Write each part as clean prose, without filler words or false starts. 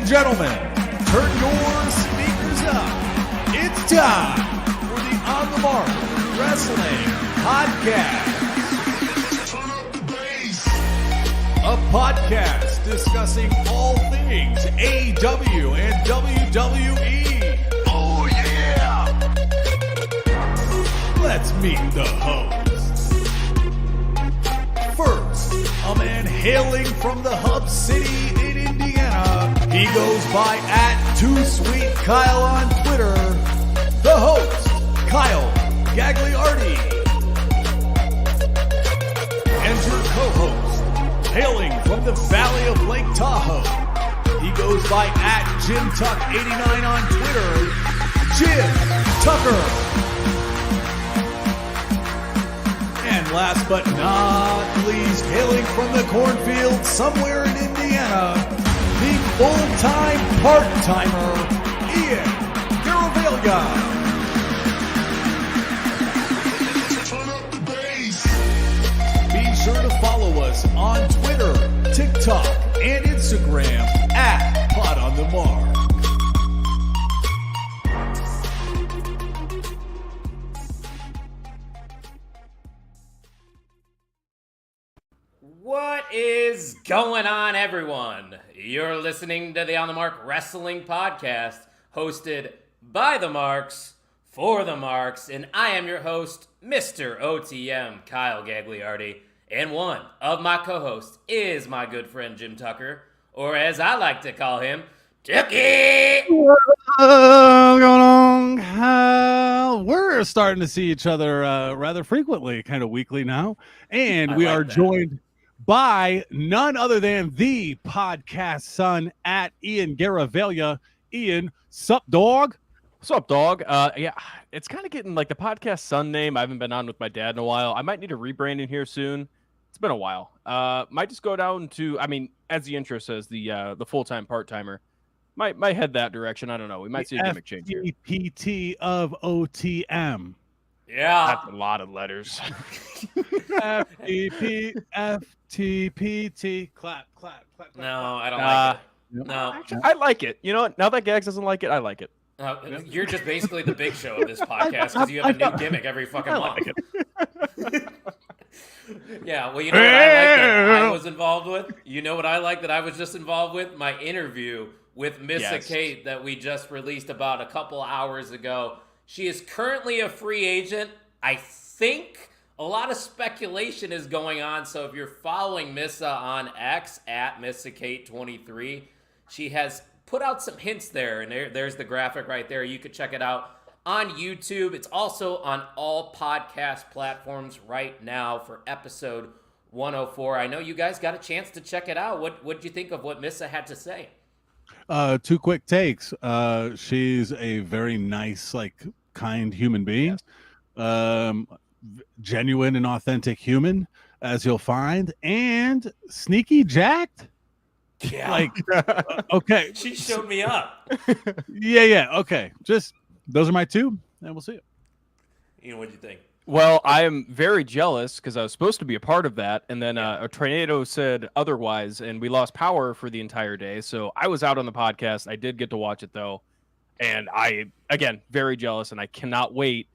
gentlemen, turn your speakers up. It's time for the On the Mark Wrestling Podcast. A podcast discussing all things AEW and WWE. Oh yeah! Let's meet the hosts. First, a man hailing from the hub city in Indiana. He goes by @TooSweetKyle on Twitter. The host, Kyle Gagliardi. And your co-host, hailing from the Valley of Lake Tahoe. He goes by @JimTuck89 on Twitter. Jim Tucker. And last but not least, hailing from the cornfield somewhere in Indiana, the full-time part-timer, Ian Garavaglia. Be sure to follow us on Twitter, TikTok, and Instagram @PodOnTheMark. What is going on, everyone? You're listening to the On the Mark Wrestling Podcast, hosted by the Marks, for the Marks, and I am your host, Mr. OTM, Kyle Gagliardi, and one of my co-hosts is my good friend Jim Tucker, or as I like to call him, Tucky! What's going on, Kyle? We're starting to see each other rather frequently, kind of weekly now, and we are joined by none other than the podcast son @Ian Garavaglia. Ian, sup, dog? What's up, dog? Yeah, it's kind of getting like the podcast son name. I haven't been on with my dad in a while. I might need a rebranding here soon. It's been a while. Might just go down to, I mean, as the intro says, the full-time part-timer. Might head that direction. I don't know. We might see a gimmick change here. FTPT of OTM. Yeah. That's a lot of letters. FTPT. Clap, clap, clap. No, I don't like it. No. Actually, I like it. You know what? Now that Gags doesn't like it, I like it. You're just basically the big show of this podcast because you have a new gimmick every fucking month. Yeah, well, you know what I like that I was involved with? You know what I like that I was just involved with? My interview with Missa Kate that we just released about a couple hours ago. She is currently a free agent. I think a lot of speculation is going on, so if you're following Missa on X @MissaKate23, she has put out some hints there, and there's the graphic right there. You could check it out on YouTube. It's also on all podcast platforms right now for episode 104. I know you guys got a chance to check it out. What did you think of what Missa had to say? Two quick takes. She's a very nice, kind human being. Yes. Genuine and authentic human, as you'll find, and sneaky jacked. Yeah. Okay. She showed me up. Yeah. Okay. Just those are my two, and we'll see it. You know, what'd you think? Well, I am very jealous because I was supposed to be a part of that, and then a tornado said otherwise, and we lost power for the entire day. So I was out on the podcast. I did get to watch it, though, and again, very jealous, and I cannot wait.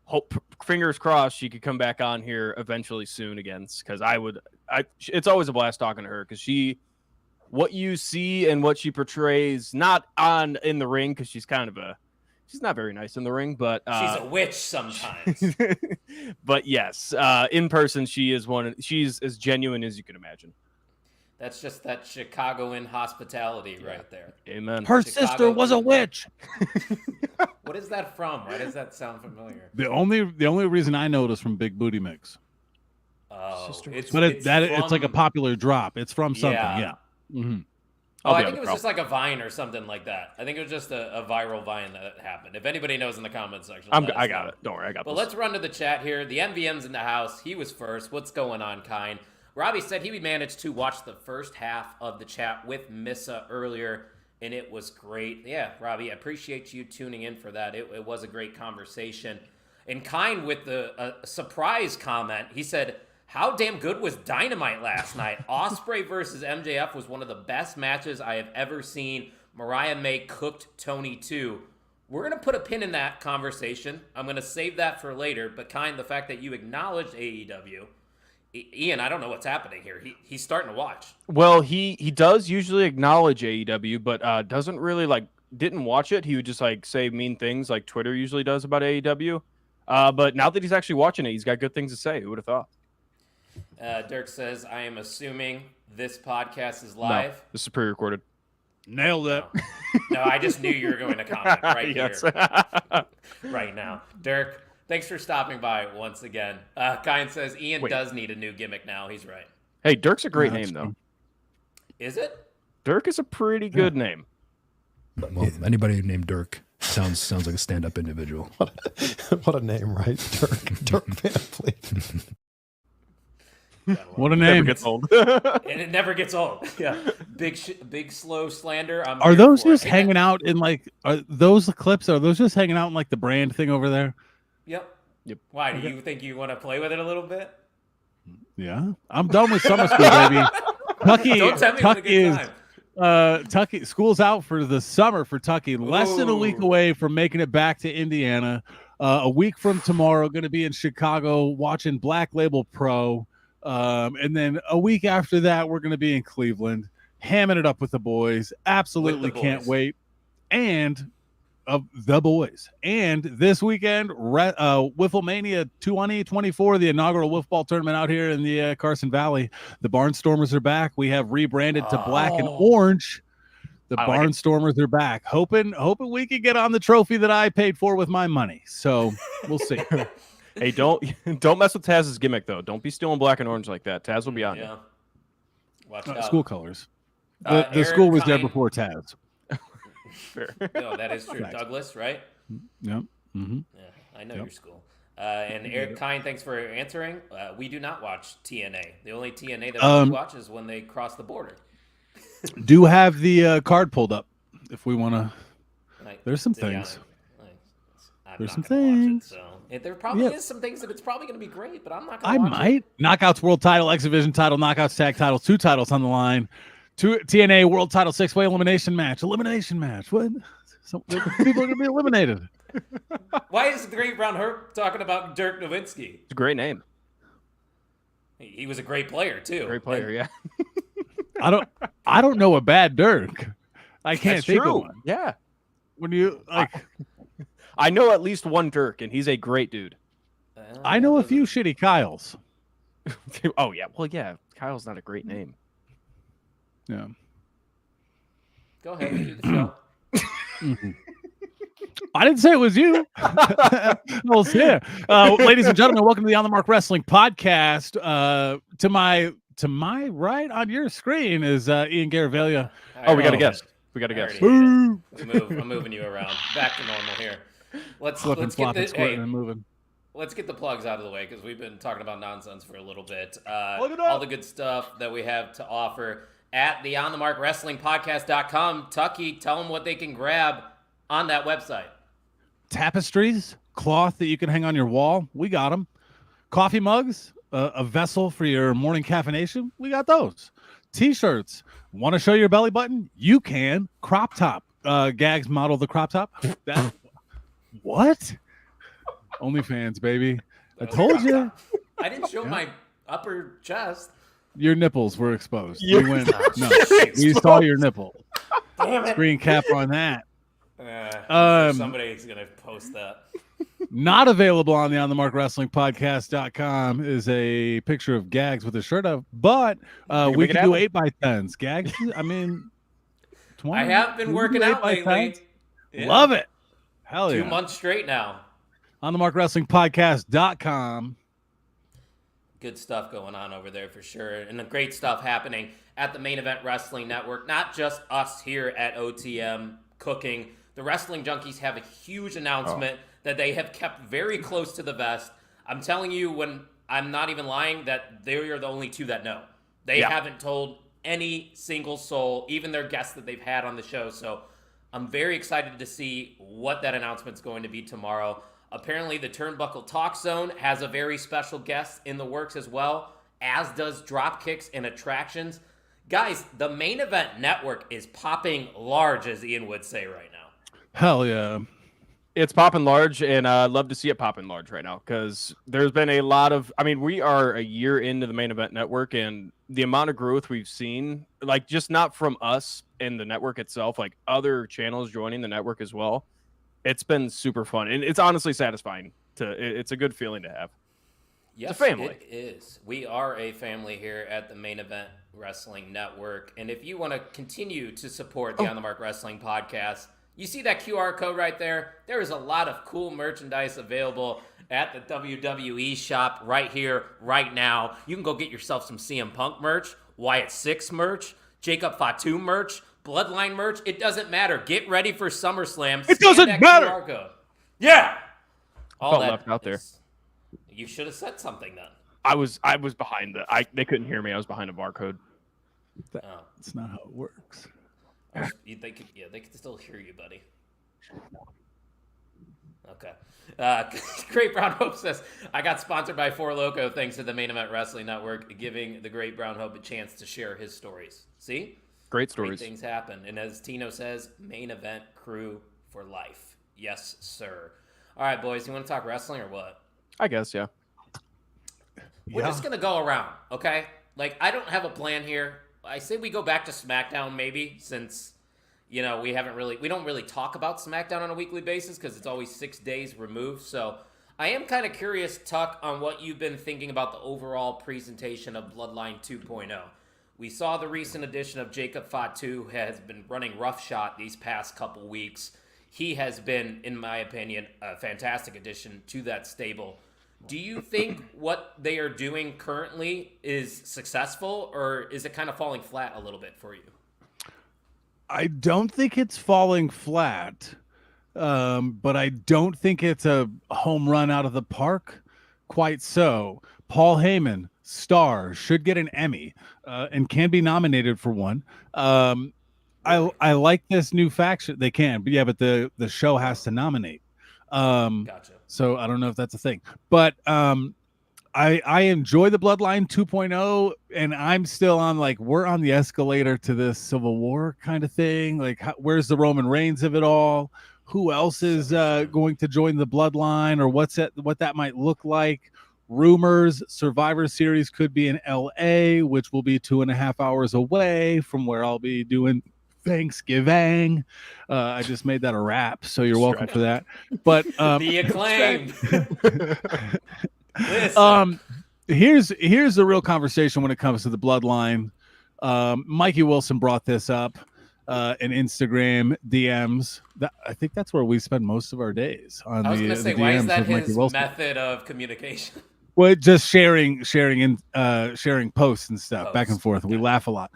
Hope, fingers crossed, she could come back on here eventually soon again, because it's always a blast talking to her, because what you see and what she portrays, not in the ring, because she's not very nice in the ring, but she's a witch sometimes. But yes, in person, she's as genuine as you can imagine. That's just that Chicagoan hospitality right there. Amen. Her sister was a witch. What is that from? Why does that sound familiar? The only reason I know it is from Big Booty Mix. Oh, it's like a popular drop. It's from something. Yeah. Mm-hmm. I think it was just like a Vine or something like that. I think it was just a viral Vine that happened. If anybody knows in the comments section, I got it. Don't worry, I got it. But let's run to the chat here. The MVM's in the house. He was first. What's going on, Kine? Robbie said he managed to watch the first half of the chat with Missa earlier, and it was great. Yeah, Robbie, I appreciate you tuning in for that. It was a great conversation. And Kine with the surprise comment, he said, how damn good was Dynamite last night? Ospreay versus MJF was one of the best matches I have ever seen. Mariah May cooked Tony too. We're going to put a pin in that conversation. I'm going to save that for later. But the fact that you acknowledged AEW, Ian, I don't know what's happening here. He's starting to watch. Well, he does usually acknowledge AEW, but doesn't really didn't watch it. He would just say mean things like Twitter usually does about AEW. But now that he's actually watching it, he's got good things to say. Who would have thought? Dirk says, I am assuming this podcast is live. No, this is pre-recorded. Nailed it. No, I just knew you were going to comment right Yes. here. Right now. Dirk, thanks for stopping by once again. Kyan says, Ian does need a new gimmick now. He's right. Hey, Dirk's a great name, though. Is it? Dirk is a pretty good name. Well, anybody named Dirk sounds like a stand-up individual. What a name, right? Dirk Van Fleet. What a name. Never gets old. And it never gets old. Yeah. Big slow slander. Are those just hanging out in are those the clips? Are those just hanging out in the brand thing over there? Yep. Why? Do you think you want to play with it a little bit? Yeah. I'm done with summer school, baby. Don't tell me Tucky it's a good time. Tucky school's out for the summer for Tucky. Less than a week away from making it back to Indiana. A week from tomorrow, going to be in Chicago watching Black Label Pro. And then a week after that, we're going to be in Cleveland, hamming it up with the boys. Absolutely can't wait. And the boys. And this weekend, Wifflemania 2024, the inaugural Wiffball tournament out here in the Carson Valley. The Barnstormers are back. We have rebranded to black and orange. The Barnstormers are back. Hoping we can get on the trophy that I paid for with my money. So we'll see. Hey, don't mess with Taz's gimmick, though. Don't be stealing black and orange like that. Taz will be on you. Watch out. School colors. The school was there before Taz. Fair. No, that is true. Douglas, right? Yep. Mm-hmm. Yeah, I know your school. And Eric Kine, thanks for answering. We do not watch TNA. The only TNA that we watch is when they cross the border. Do have the card pulled up if we want to. There's some things. There's some things. There probably is some things that it's probably going to be great, but I'm not going to watch it. Knockouts World Title, X Division Title, Knockouts Tag Title, 2 titles on the line. TNA World Title 6-way elimination match. What? People are going to be eliminated. Why is the Great Brown Herb talking about Dirk Nowitzki? It's a great name. He was a great player too. Great player, yeah. I don't know a bad Dirk. I can't think of one. Yeah. When you I know at least one Dirk, and he's a great dude. I know a few shitty Kyles. Oh yeah, well yeah, Kyle's not a great name. Yeah. Go ahead and do the show. I didn't say it was you. Well, yeah. Ladies and gentlemen, welcome to the On the Mark Wrestling Podcast. To my right on your screen is Ian Garavaglia. Oh, we got a guest. We got a guest. I'm moving you around. Back to normal here. Let's get the plugs out of the way because we've been talking about nonsense for a little bit. All the good stuff that we have to offer at the On the Mark Wrestling Podcast.com. Tucky, tell them what they can grab on that website. Tapestries, cloth that you can hang on your wall. We got them. Coffee mugs, a vessel for your morning caffeination. We got those. T-shirts. Want to show your belly button? You can. Crop top. Gags model the crop top. What? OnlyFans, baby. I told you. I didn't show my upper chest. Your nipples were exposed. We saw your nipple. Damn it. Screen cap on that. Somebody's going to post that. Not available on the OnTheMarkWrestlingPodcast.com is a picture of Gags with his shirt up, but we can do 8x10s. Gags, I mean, 20. I have been working out lately. Yeah. Love it. Hell yeah. 2 months straight now. OnTheMarkWrestlingPodcast.com. Good stuff going on over there for sure. And the great stuff happening at the Main Event Wrestling Network. Not just us here at OTM cooking. The Wrestling Junkies have a huge announcement that they have kept very close to the vest. I'm telling you, when I'm not even lying, that they are the only 2 that know. They haven't told any single soul, even their guests that they've had on the show. So I'm very excited to see what that announcement's going to be tomorrow. Apparently, the Turnbuckle Talk Zone has a very special guest in the works as well, as does Dropkicks and Attractions. Guys, the main event network is popping large, as Ian would say right now. Hell yeah. It's popping large, and I'd love to see it popping large right now because there's been a lot of. I mean, we are a year into the main event network, and the amount of growth we've seen, like just not from us and the network itself, like other channels joining the network as well. It's been super fun, and it's honestly satisfying. It's a good feeling to have. Yes, it's a family. It is. We are a family here at the Main Event Wrestling Network, and if you want to continue to support the On the Mark Wrestling podcast. You see that QR code right there? There is a lot of cool merchandise available at the WWE shop right here, right now. You can go get yourself some CM Punk merch, Wyatt 6 merch, Jacob Fatu merch, Bloodline merch. It doesn't matter. Get ready for SummerSlam. It doesn't matter. QR code. Yeah. All felt that left out there. You should have said something then. I was behind they couldn't hear me. I was behind a barcode. That's not how it works. They could still hear you, buddy. Okay. Great Brown Hope says, I got sponsored by Four Loko thanks to the Main Event Wrestling Network, giving the Great Brown Hope a chance to share his stories. See? Great stories. Great things happen. And as Tino says, main event crew for life. Yes, sir. All right, boys, you want to talk wrestling or what? I guess, yeah. We're just going to go around, okay? Like, I don't have a plan here. I say we go back to SmackDown maybe, since we don't really talk about SmackDown on a weekly basis because it's always 6 days removed. So I am kind of curious, Tuck, on what you've been thinking about the overall presentation of Bloodline 2.0. We saw the recent addition of Jacob Fatu, who has been running roughshod these past couple weeks. He has been, in my opinion, a fantastic addition to that stable. Do you think what they are doing currently is successful, or is it kind of falling flat a little bit for you? I don't think it's falling flat, but I don't think it's a home run out of the park. Quite so. Paul Heyman, star, should get an Emmy and can be nominated for one. I like this new faction. They can, but the show has to nominate. Gotcha. So I don't know if that's a thing, but I enjoy the Bloodline 2.0, and I'm still on we're on the escalator to this Civil War kind of thing. Like, where's the Roman Reigns of it all? Who else is going to join the Bloodline, or what that might look like? Rumors, Survivor Series could be in LA, which will be 2.5 hours away from where I'll be doing Thanksgiving. I just made that a rap, so you're welcome for that. But the acclaimed. Here's the real conversation when it comes to the Bloodline. Mikey Wilson brought this up in Instagram DMs. I think that's where we spend most of our days on I was going to say, why is that his method of communication? Well, just sharing posts and stuff back and forth. We laugh a lot.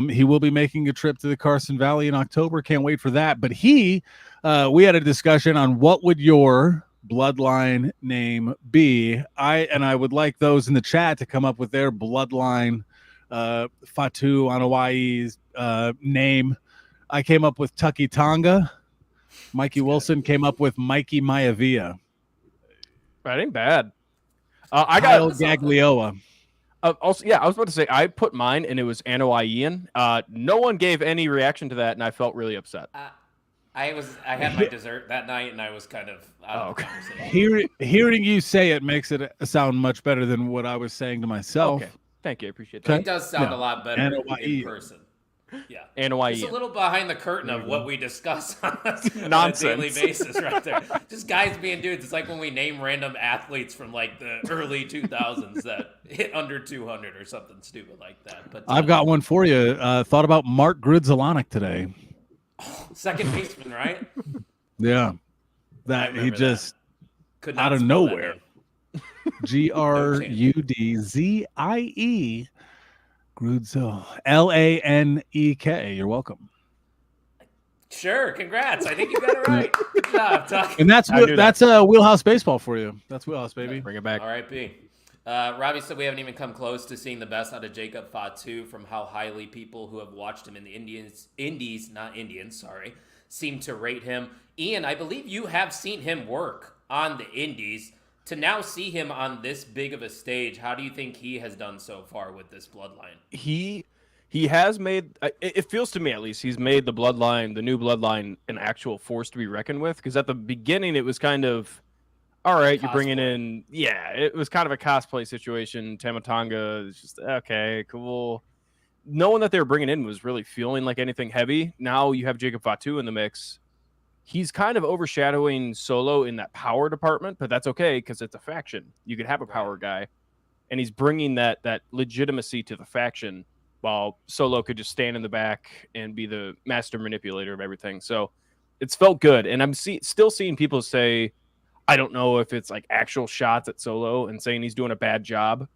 He will be making a trip to the Carson Valley in October. Can't wait for that. But we had a discussion on what would your Bloodline name be. I would like those in the chat to come up with their Bloodline Fatu Anawai's name. I came up with Tucky Tonga. Mikey Wilson came up with Mikey Maivia. That ain't bad. I got Gaglioa. Also, yeah, I was about to say I put mine and it was Anawaiian. No one gave any reaction to that, and I felt really upset. I had my dessert that night, and I was kind of out of the conversation. Hearing you say it makes it sound much better than what I was saying to myself. Okay, thank you, I appreciate that. It does sound a lot better in person. Yeah, Anawaiian. It's a little behind the curtain of what we discuss on a daily basis, right there. Just guys being dudes. It's like when we name random athletes from the early 2000s that hit under 200 or something stupid like that. But I've got one for you. Thought about Mark Grudzielanek today. Second baseman, right? Yeah, that he just could not out of nowhere. Grudzie Grudzo Lanek. You're welcome. Sure, congrats. I think you got it right. Good job, Tuck. And that's Wheelhouse Baseball for you. That's Wheelhouse, baby. Bring it back. R.I.P. Robbie said we haven't even come close to seeing the best out of Jacob Fatu from how highly people who have watched him in the Indies, seem to rate him. Ian, I believe you have seen him work on the Indies. To now see him on this big of a stage, how do you think he has done so far with this Bloodline? He he has made, it feels to me at least, he's made the Bloodline, the new Bloodline, an actual force to be reckoned with. Because at the beginning, it was kind of, all right, you're bringing in, it was kind of a cosplay situation. Tamatanga is just, okay, cool. No one that they were bringing in was really feeling like anything heavy. Now you have Jacob Fatu in the mix. He's kind of overshadowing Solo in that power department, but that's okay because it's a faction. You could have a power guy, and he's bringing that legitimacy to the faction, while Solo could just stand in the back and be the master manipulator of everything. So it's felt good, and I'm still seeing people say, I don't know if it's like actual shots at Solo and saying he's doing a bad job.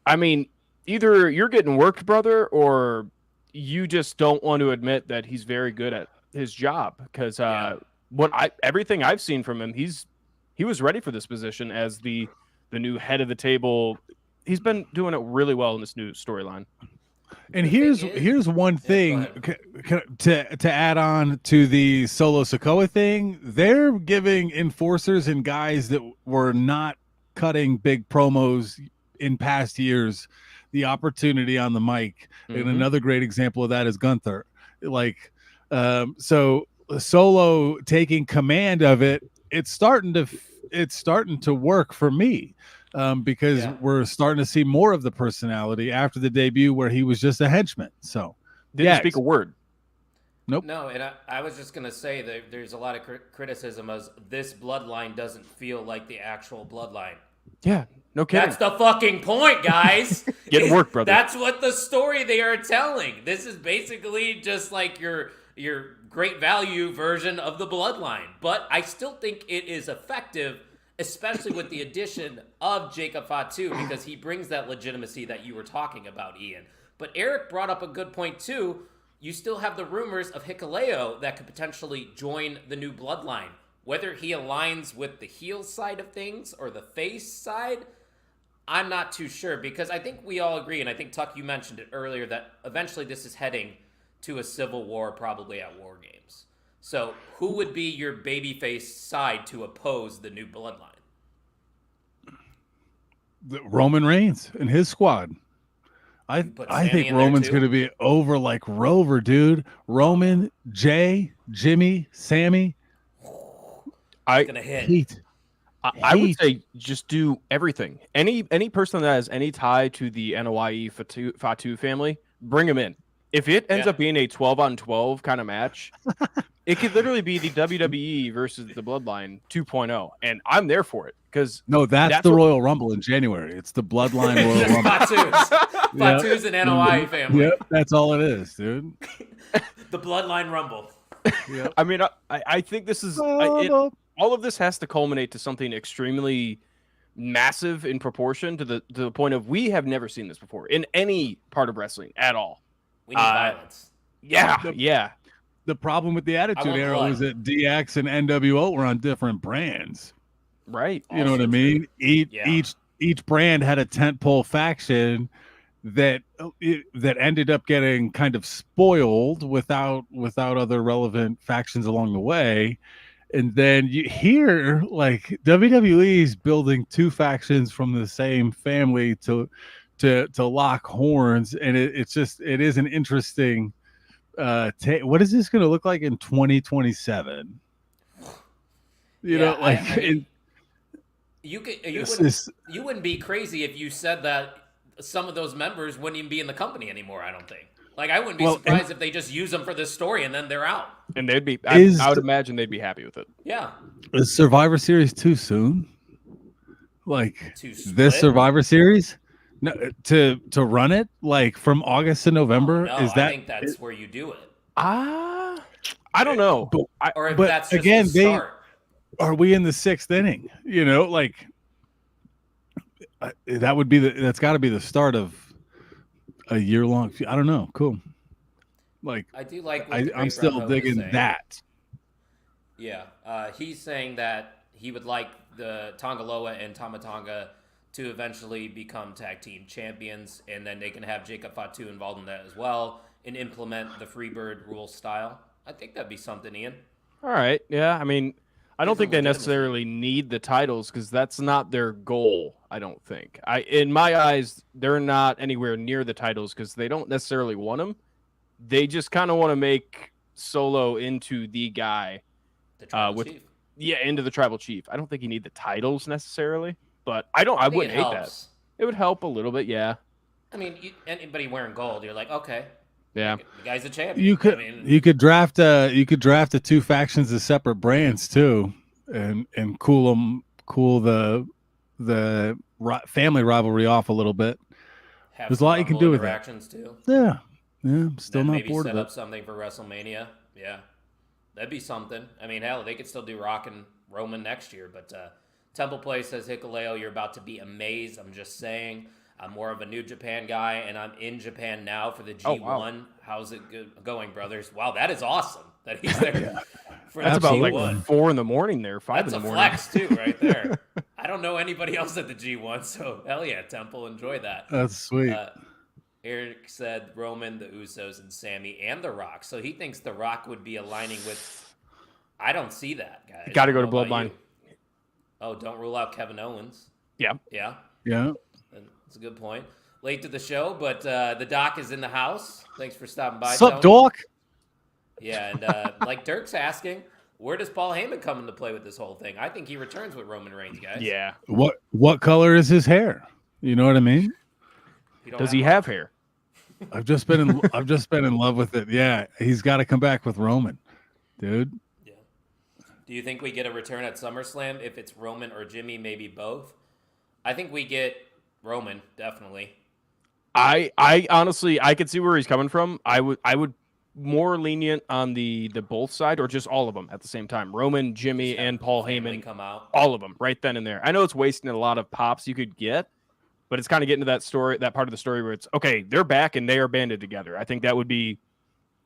I mean, either you're getting worked, brother, or you just don't want to admit that he's very good at his job, because everything I've seen from him, he was ready for this position as the new head of the table. He's been doing it really well in this new storyline. And here's one thing to add on to the Solo Sikoa thing. They're giving enforcers and guys that were not cutting big promos in past years the opportunity on the mic. And another great example of that is Gunther. So Solo taking command of it, it's starting to work for me, because we're starting to see more of the personality after the debut where he was just a henchman. So didn't speak a word. Nope. No, and I was just going to say that there's a lot of criticism as this Bloodline doesn't feel like the actual Bloodline. Yeah, no kidding. That's the fucking point, guys. Get work, brother. That's what the story they are telling. This is basically just like your great value version of the Bloodline. But I still think it is effective, especially with the addition of Jacob Fatu, because he brings that legitimacy that you were talking about, Ian. But Eric brought up a good point, too. You still have the rumors of Hikuleo that could potentially join the new Bloodline. Whether he aligns with the heel side of things or the face side, I'm not too sure, because I think we all agree, and I think, Tuck, you mentioned it earlier, that eventually this is heading to a civil war, probably at War Games. So who would be your babyface side to oppose the new Bloodline? Roman Reigns and his squad. I think Roman's going to be over like Rover, dude. Roman, Jay, Jimmy, Sammy. Gonna hit. I would say just do everything. Any person that has any tie to the NOIE Fatu family, bring him in. If it ends up being a 12-on-12 kind of match, it could literally be the WWE versus the Bloodline 2.0, and I'm there for it. Because that's the Royal Rumble in January. It's the Bloodline Royal Rumble. Fatu's an NOI family. Yep, that's all it is, dude. The Bloodline Rumble. Yep. I mean, I think this is all of this has to culminate to something extremely massive in proportion to the point of we have never seen this before in any part of wrestling at all. We need violence. Yeah. The problem with the Attitude Era was that DX and NWO were on different brands. Right. You know what I mean? Each brand had a tentpole faction that ended up getting kind of spoiled without other relevant factions along the way. And then you hear like WWE's building two factions from the same family to lock horns, and it is an interesting what is this going to look like in 2027? You wouldn't be crazy if you said that some of those members wouldn't even be in the company anymore. I don't think. Like, I wouldn't be surprised if they just use them for this story and then they're out. And they'd be. I would imagine they'd be happy with it. Yeah. Is Survivor Series too soon? Like this Survivor Series, no, to run it like from August to November. No, is that? I think that's where you do it. I don't know. But that's just again, the start. Are we in the sixth inning? You know, like that would be that's got to be the start of a year-long. I don't know. Cool. Like I do like. I'm still digging that. Yeah, he's saying that he would like the Tongaloa and Tamatanga to eventually become tag team champions, and then they can have Jacob Fatu involved in that as well and implement the Freebird rule style. I think that'd be something, Ian. All right. Yeah. I mean, I don't think they necessarily need the titles because that's not their goal. I don't think. In my eyes, they're not anywhere near the titles because they don't necessarily want them. They just kind of want to make Solo into the guy. The tribal chief. Yeah, into the tribal chief. I don't think you need the titles necessarily, but I wouldn't hate that. It would help a little bit, yeah. I mean, anybody wearing gold, you're like, okay, yeah, the guy's a champion. You could draft the two factions as separate brands too, and cool the family rivalry off a little bit. There's a lot you can do with that. Too. Yeah, I'm still not maybe bored set of up it. something for WrestleMania. Yeah, that'd be something. I mean, hell, they could still do Rock and Roman next year, but Temple Play says, Hikuleo, you're about to be amazed. I'm just saying. I'm more of a New Japan guy, and I'm in Japan now for the G1. Oh, wow. How's it going, brothers? Wow, that is awesome that he's there. For That's about G1. like 4 in the morning there, 5 in the morning. That's a flex, too, right there. I don't know anybody else at the G1, so hell yeah, Temple, enjoy that. That's sweet. Eric said Roman, the Usos, and Sammy, and The Rock. So he thinks The Rock would be aligning with... I don't see that, guys. Got to go to Bloodline. Oh, don't rule out Kevin Owens. Yeah. Yeah? Yeah. That's a good point. Late to the show, but the Doc is in the house. Thanks for stopping by. What's up, Doc? Yeah, and like Dirk's asking, where does Paul Heyman come into play with this whole thing? I think he returns with Roman Reigns, guys. Yeah. What color is his hair? You know what I mean? Does he have hair? I've just been in love with it. Yeah, he's got to come back with Roman, dude. Yeah. Do you think we get a return at SummerSlam if it's Roman or Jimmy? Maybe both. I think we get Roman, definitely. I honestly, I could see where he's coming from. I would more lenient on the both side or just all of them at the same time. Roman, Jimmy, and Paul Heyman come out. All of them right then and there. I know it's wasting a lot of pops you could get, but it's kind of getting to that story, that part of the story where it's okay, they're back and they are banded together. I think that would be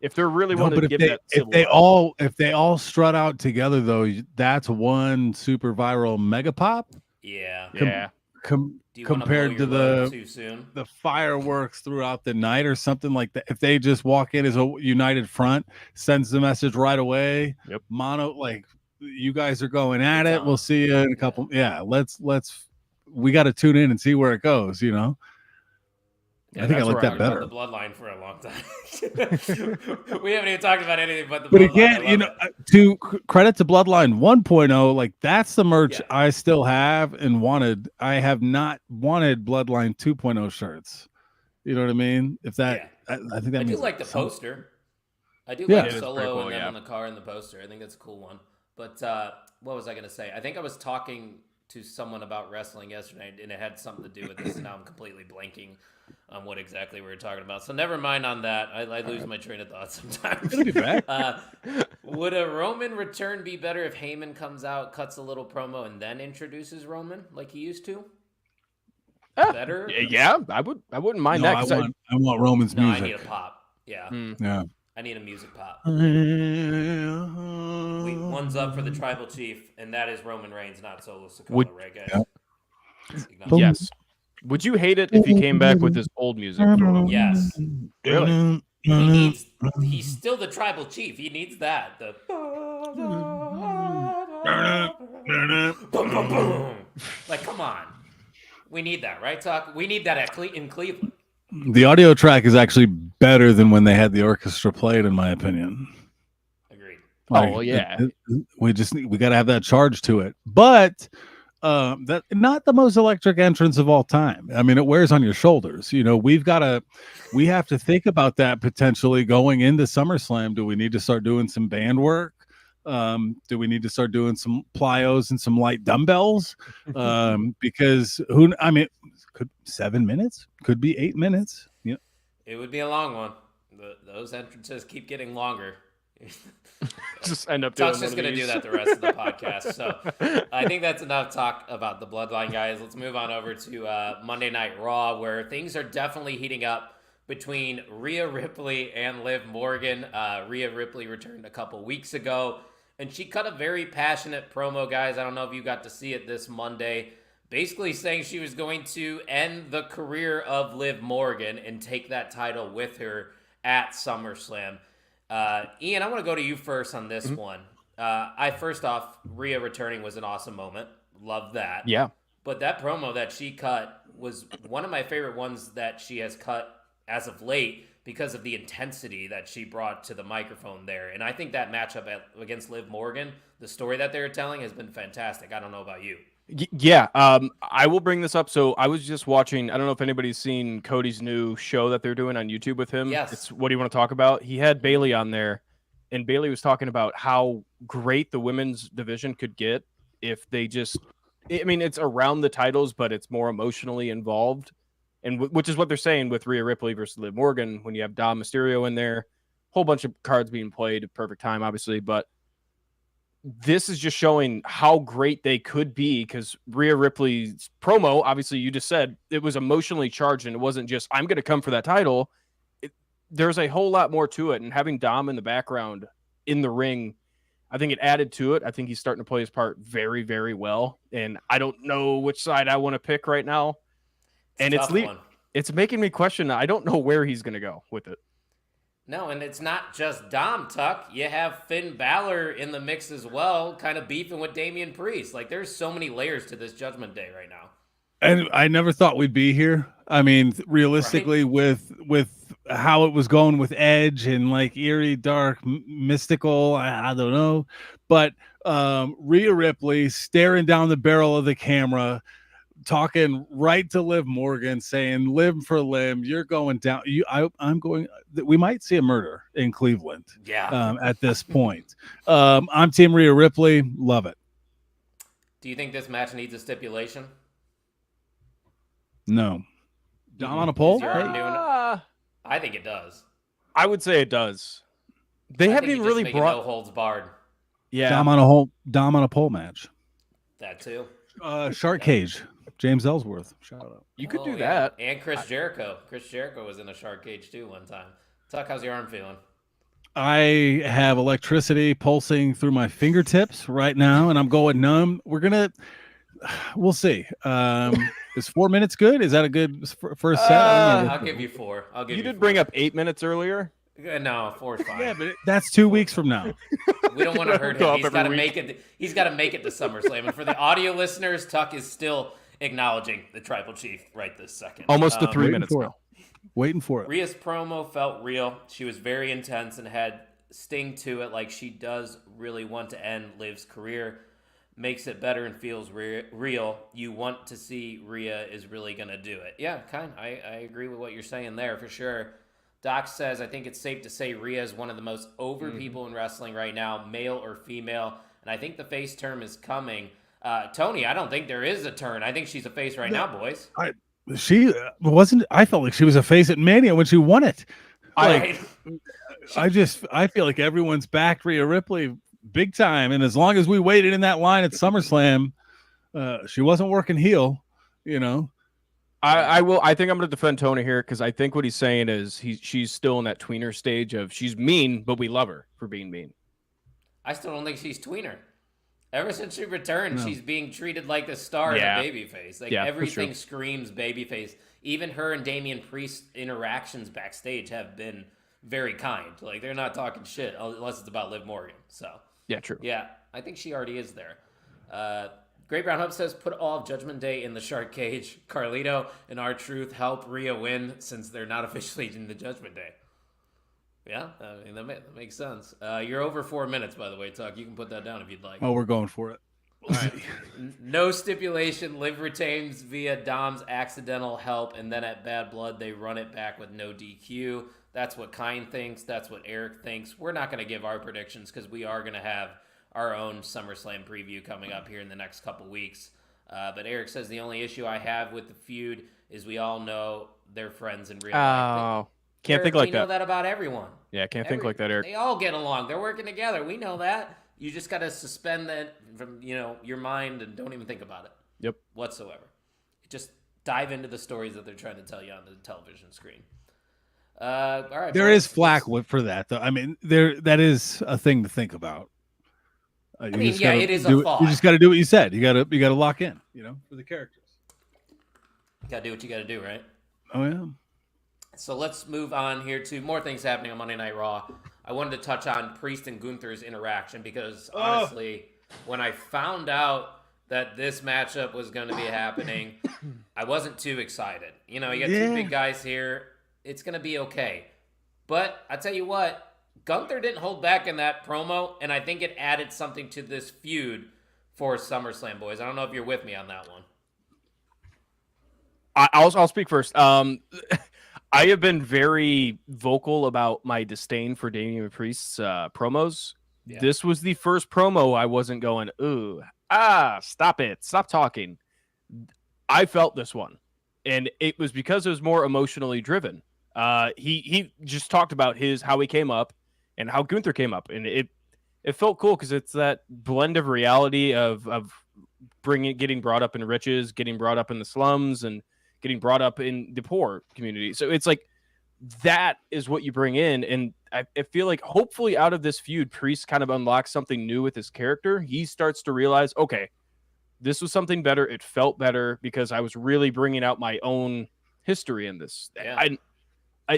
if they're really wanting to give that. If they all strut out together though, that's one super viral mega pop. Yeah. Compared to the fireworks throughout the night or something like that. If they just walk in as a united front, sends the message right away. Yep. You guys are going at it. We'll see you in a couple. Yeah. We got to tune in and see where it goes. You know. Yeah, I think I like that better. The Bloodline for a long time. We haven't even talked about anything but the Bloodline. But again, to credit to Bloodline 1.0, like that's the merch I still have and wanted. I have not wanted Bloodline 2.0 shirts. You know what I mean? If that, I think that I means do like the poster. I do like Solo and them in the car and the poster. I think that's a cool one. But what was I going to say? I think I was talking to someone about wrestling yesterday, and it had something to do with this, and now I'm completely blanking on what exactly we were talking about. So never mind on that. I lose my train of thought sometimes. It'll be back. Would a Roman return be better if Heyman comes out, cuts a little promo, and then introduces Roman like he used to? Better? Yeah, I wouldn't mind that. I want Roman's music. I need a pop. Yeah. Yeah. I need a music pop. One's up for the tribal chief, and that is Roman Reigns, not Solo Sikoa, right, guys? Yeah. Yes. Would you hate it if he came back with his old music? Yes. Really? He's still the tribal chief. He needs that. The boom, boom, boom. Like, come on. We need that, right, Talk? We need that in Cleveland. The audio track is actually better than when they had the orchestra played, in my opinion. Agreed. We got to have that charge to it. But that not the most electric entrance of all time. I mean, it wears on your shoulders. You know, we have to think about that potentially going into SummerSlam. Do we need to start doing some band work? Do we need to start doing some plyos and some light dumbbells? Because could 7 minutes, could be 8 minutes. Yeah, it would be a long one. Those entrances keep getting longer. Just end up doing. Talk's just going to do that the rest of the podcast. So I think that's enough talk about the Bloodline, guys. Let's move on over to Monday Night Raw, where things are definitely heating up between Rhea Ripley and Liv Morgan. Rhea Ripley returned a couple weeks ago, and she cut a very passionate promo, guys. I don't know if you got to see it this Monday. Basically saying she was going to end the career of Liv Morgan and take that title with her at SummerSlam. Ian, I want to go to you first on this one. First off, Rhea returning was an awesome moment. Love that. Yeah. But that promo that she cut was one of my favorite ones that she has cut as of late because of the intensity that she brought to the microphone there. And I think that matchup against Liv Morgan, the story that they're telling has been fantastic. I don't know about you. Yeah, I will bring this up. So I was just watching, I don't know if anybody's seen Cody's new show that they're doing on YouTube with him. Yes. It's What Do You Want to Talk About? He had Bailey on there, and Bailey was talking about how great the women's division could get if they just, I mean, it's around the titles, but it's more emotionally involved. And which is what they're saying with Rhea Ripley versus Liv Morgan when you have Dom Mysterio in there, whole bunch of cards being played at perfect time, obviously, but this is just showing how great they could be because Rhea Ripley's promo, obviously, you just said it was emotionally charged and it wasn't just, I'm going to come for that title. There's a whole lot more to it. And having Dom in the background in the ring, I think it added to it. I think he's starting to play his part very, very well. And I don't know which side I want to pick right now. And it's making me question. I don't know where he's going to go with it. No, and it's not just Dom, Tuck. You have Finn Balor in the mix as well, kind of beefing with Damian Priest. Like, there's so many layers to this Judgment Day right now. And I never thought we'd be here. I mean, realistically, right? with how it was going with Edge and like eerie, dark, mystical, I don't know. But Rhea Ripley staring down the barrel of the camera, talking right to Liv Morgan, saying limb for limb, you're going down. I'm going. We might see a murder in Cleveland. Yeah. At this point, I'm Team Rhea Ripley. Love it. Do you think this match needs a stipulation? No. Dom on a pole? I think it does. I would say it does. They haven't even really brought no holds barred. Yeah. Dom on a pole match. That too. Shark Cage. James Ellsworth. Shout out. You could do that. And Chris Jericho. Chris Jericho was in a shark cage too one time. Tuck, how's your arm feeling? I have electricity pulsing through my fingertips right now, and I'm going numb. We'll see. Is 4 minutes good? Is that a good first set? I'll give you 4. You did bring up 8 minutes earlier. No, 4 is fine. Yeah, but that's 2 weeks from now. We don't want to hurt him. He's got to make it. He's got to make it to SummerSlam. And for the audio listeners, Tuck is still acknowledging the Tribal Chief right this second. Almost to 3 minutes now. Waiting for it. Rhea's promo felt real. She was very intense and had sting to it, like she does really want to end Liv's career. Makes it better and feels real. You want to see Rhea is really going to do it. Yeah, I agree with what you're saying there for sure. Doc says, I think it's safe to say Rhea is one of the most over people in wrestling right now, male or female. And I think the face term is coming. Tony, I don't think there is a turn. I think she's a face right now, boys. She wasn't. I felt like she was a face at Mania when she won it. I feel like everyone's backed Rhea Ripley big time, and as long as we waited in that line at SummerSlam, she wasn't working heel. You know, I think I'm going to defend Tony here because I think what he's saying is she's still in that tweener stage of she's mean, but we love her for being mean. I still don't think she's tweener. Ever since she returned, she's being treated like the star of a babyface. Like everything screams babyface. Even her and Damian Priest's interactions backstage have been very kind. Like they're not talking shit unless it's about Liv Morgan. So yeah, true. Yeah, I think she already is there. Great Brown Hub says, put all of Judgment Day in the shark cage. Carlito and R-Truth help Rhea win since they're not officially in the Judgment Day. Yeah, I mean, that makes sense. You're over 4 minutes, by the way, Tuck. You can put that down if you'd like. Oh, we're going for it. All right. No stipulation. Liv retains via Dom's accidental help, and then at Bad Blood, they run it back with no DQ. That's what Kine thinks. That's what Eric thinks. We're not going to give our predictions because we are going to have our own SummerSlam preview coming up here in the next couple weeks. But Eric says the only issue I have with the feud is we all know they're friends in real life. Oh, can't think like that. We know that about everyone. Yeah, can't think like that, Eric. They all get along. They're working together. We know that. You just got to suspend that from your mind and don't even think about it. Yep. Whatsoever. Just dive into the stories that they're trying to tell you on the television screen. All right. There is flack for that, though. I mean, that is a thing to think about. It is a thought. You just got to do what you said. You got to lock in, for the characters. You got to do what you got to do, right? Oh yeah. So let's move on here to more things happening on Monday Night Raw. I wanted to touch on Priest and Gunther's interaction because honestly, when I found out that this matchup was going to be happening, I wasn't too excited. You know, you got two big guys here. It's going to be okay. But I tell you what, Gunther didn't hold back in that promo, and I think it added something to this feud for SummerSlam, boys. I don't know if you're with me on that one. I'll speak first. I have been very vocal about my disdain for Damian Priest's promos. Yeah. This was the first promo I wasn't going, ooh, stop it. Stop talking. I felt this one. And it was because it was more emotionally driven. He just talked about how he came up and how Gunther came up. And it felt cool because it's that blend of reality of getting brought up in riches, getting brought up in the slums, and getting brought up in the poor community. So it's like that is what you bring in. And I feel like hopefully out of this feud, Priest kind of unlocks something new with his character. He starts to realize, okay, this was something better. It felt better because I was really bringing out my own history in this. Yeah.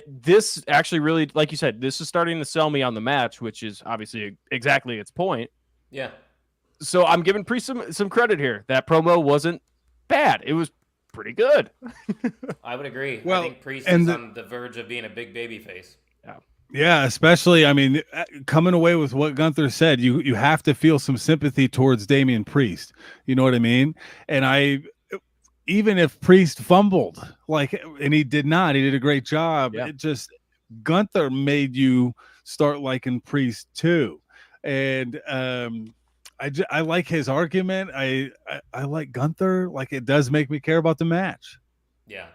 This actually really, like you said, this is starting to sell me on the match, which is obviously exactly its point. Yeah. So I'm giving Priest some credit here. That promo wasn't bad. It was pretty good. I would agree. Well, I think Priest is on the verge of being a big baby face. Yeah, especially, I mean, coming away with what Gunther said, you have to feel some sympathy towards Damian Priest. You know what I mean? And even if Priest fumbled, and he did not, he did a great job. Yeah. It just, Gunther made you start liking Priest too. And I like his argument. I like Gunther. Like, it does make me care about the match. Yeah.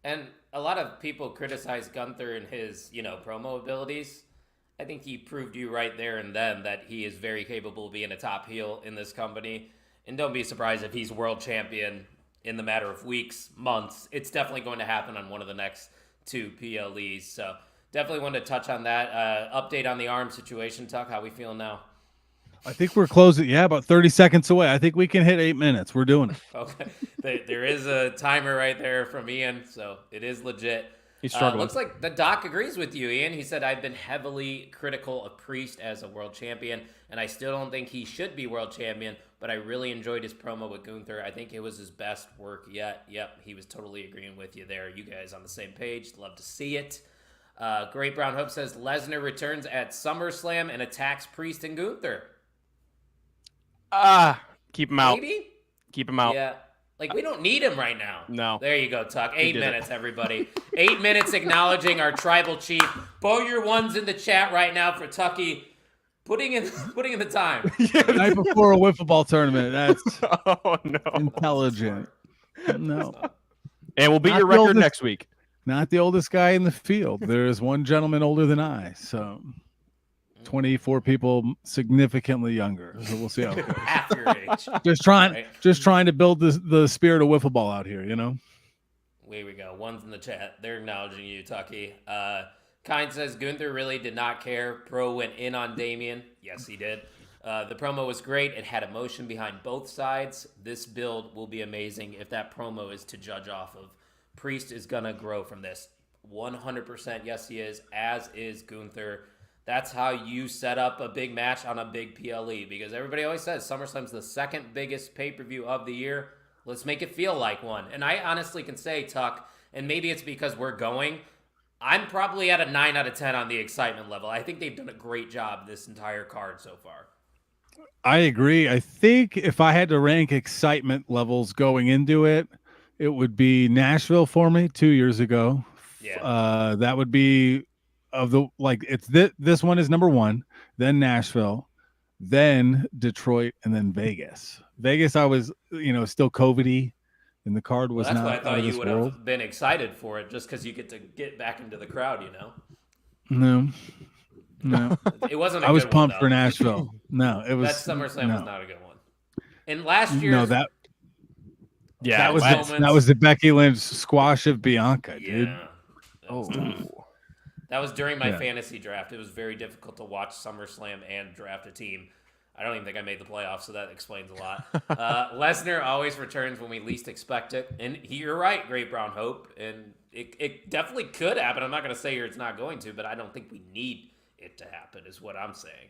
And a lot of people criticize Gunther and his, promo abilities. I think he proved you right there and then that he is very capable of being a top heel in this company. And don't be surprised if he's world champion in the matter of weeks, months. It's definitely going to happen on one of the next 2 PLEs. So definitely wanted to touch on that. Update on the arm situation, Tuck. How we feeling now? I think we're closing. Yeah, about 30 seconds away. I think we can hit 8 minutes. We're doing it. Okay. There is a timer right there from Ian, so it is legit. He's struggling. Looks like the doc agrees with you, Ian. He said, I've been heavily critical of Priest as a world champion, and I still don't think he should be world champion, but I really enjoyed his promo with Gunther. I think it was his best work yet. Yep, he was totally agreeing with you there. You guys on the same page. Love to see it. Great Brown Hope says, Lesnar returns at SummerSlam and attacks Priest and Gunther. Keep him out. Maybe? Keep him out. Yeah. We don't need him right now. No. There you go, Tuck. 8 minutes, everybody. 8 minutes acknowledging our tribal chief. Bow your ones in the chat right now for Tucky. Putting in the time. Yeah, the night before a wiffle ball tournament. That's no. Intelligent. No. And we'll beat your record next week. Not the oldest guy in the field. There is one gentleman older than I. So 24 people significantly younger. So we'll see how it goes. Half your age. Just trying to build the spirit of wiffle ball out here, Here we go. One's in the chat. They're acknowledging you, Tucky. Kind says Gunther really did not care. Pro went in on Damian. Yes, he did. The promo was great. It had emotion behind both sides. This build will be amazing if that promo is to judge off of. Priest is going to grow from this. 100% yes, he is, as is Gunther. That's how you set up a big match on a big PLE, because everybody always says SummerSlam's the second biggest pay-per-view of the year. Let's make it feel like one. And I honestly can say, Tuck, and maybe it's because we're going, I'm probably at a 9 out of 10 on the excitement level. I think they've done a great job this entire card so far. I agree. I think if I had to rank excitement levels going into it, it would be Nashville for me 2 years ago. Yeah. That would be this one is number 1, then Nashville, then Detroit, and then Vegas. Vegas, I was, still COVID-y, and the card was that's not. That's why I thought you would have been excited for it, just because you get to get back into the crowd, No. It wasn't. I was pumped for Nashville. No, it was. That SummerSlam was not a good one. And last year, that was the Becky Lynch squash of Bianca, dude. That was during my fantasy draft. It was very difficult to watch SummerSlam and draft a team. I don't even think I made the playoffs, so that explains a lot. Lesnar always returns when we least expect it. And you're right, Great Brown Hope. And it definitely could happen. I'm not going to say it's not going to, but I don't think we need it to happen, is what I'm saying.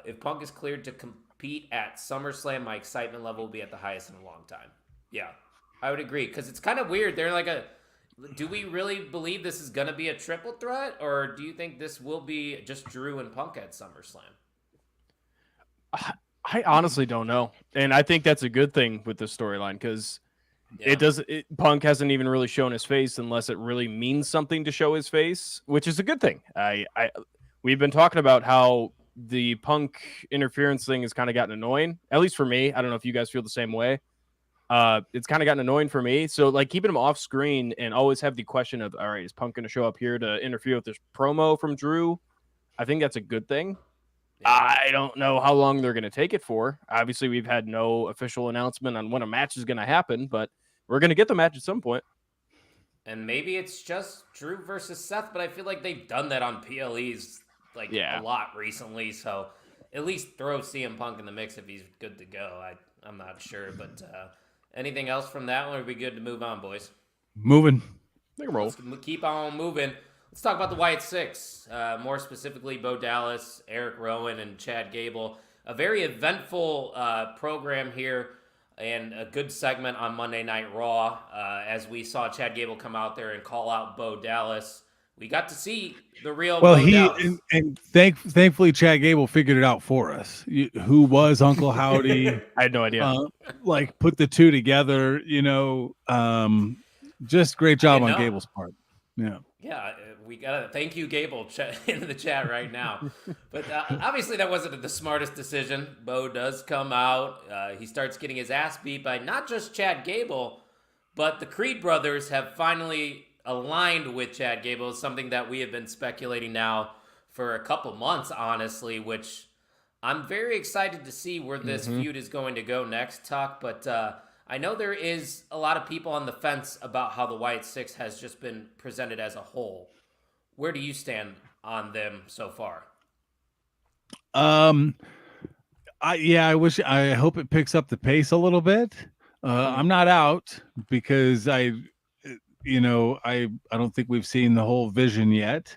If Punk is cleared to compete at SummerSlam, my excitement level will be at the highest in a long time. Yeah, I would agree, because it's kind of weird. They're like do we really believe this is going to be a triple threat, or do you think this will be just Drew and Punk at SummerSlam? I honestly don't know. And I think that's a good thing with this storyline, because Punk hasn't even really shown his face unless it really means something to show his face, which is a good thing. We've been talking about how the Punk interference thing has kind of gotten annoying, at least for me. I don't know if you guys feel the same way. It's kind of gotten annoying for me. So like keeping him off screen and always have the question of, all right, is Punk going to show up here to interfere with this promo from Drew? I think that's a good thing. Yeah. I don't know how long they're going to take it for. Obviously, we've had no official announcement on when a match is going to happen, but we're going to get the match at some point. And maybe it's just Drew versus Seth, but I feel like they've done that on PLEs a lot recently. So at least throw CM Punk in the mix if he's good to go. I'm not sure, but anything else from that one? Would be good to move on, boys. Moving. Let's keep on moving. Let's talk about the Wyatt Six, more specifically Bo Dallas, Eric Rowan, and Chad Gable. A very eventful program here and a good segment on Monday Night Raw as we saw Chad Gable come out there and call out Bo Dallas. We got to see the real Bo Dallas. Thankfully Chad Gable figured it out for us. Who was Uncle Howdy? I had no idea. Put the two together, just great job on Gable's part. Yeah. Yeah, we gotta thank you, Gable, in the chat right now. But obviously, that wasn't the smartest decision. Bo does come out. He starts getting his ass beat by not just Chad Gable, but the Creed brothers have finally aligned with Chad Gable. Something that we have been speculating now for a couple months, honestly. Which I'm very excited to see where this feud is going to go next, Tuck. But I know there is a lot of people on the fence about how the Wyatt Six has just been presented as a whole. Where do you stand on them so far? I hope it picks up the pace a little bit. I'm not out because I don't think we've seen the whole vision yet,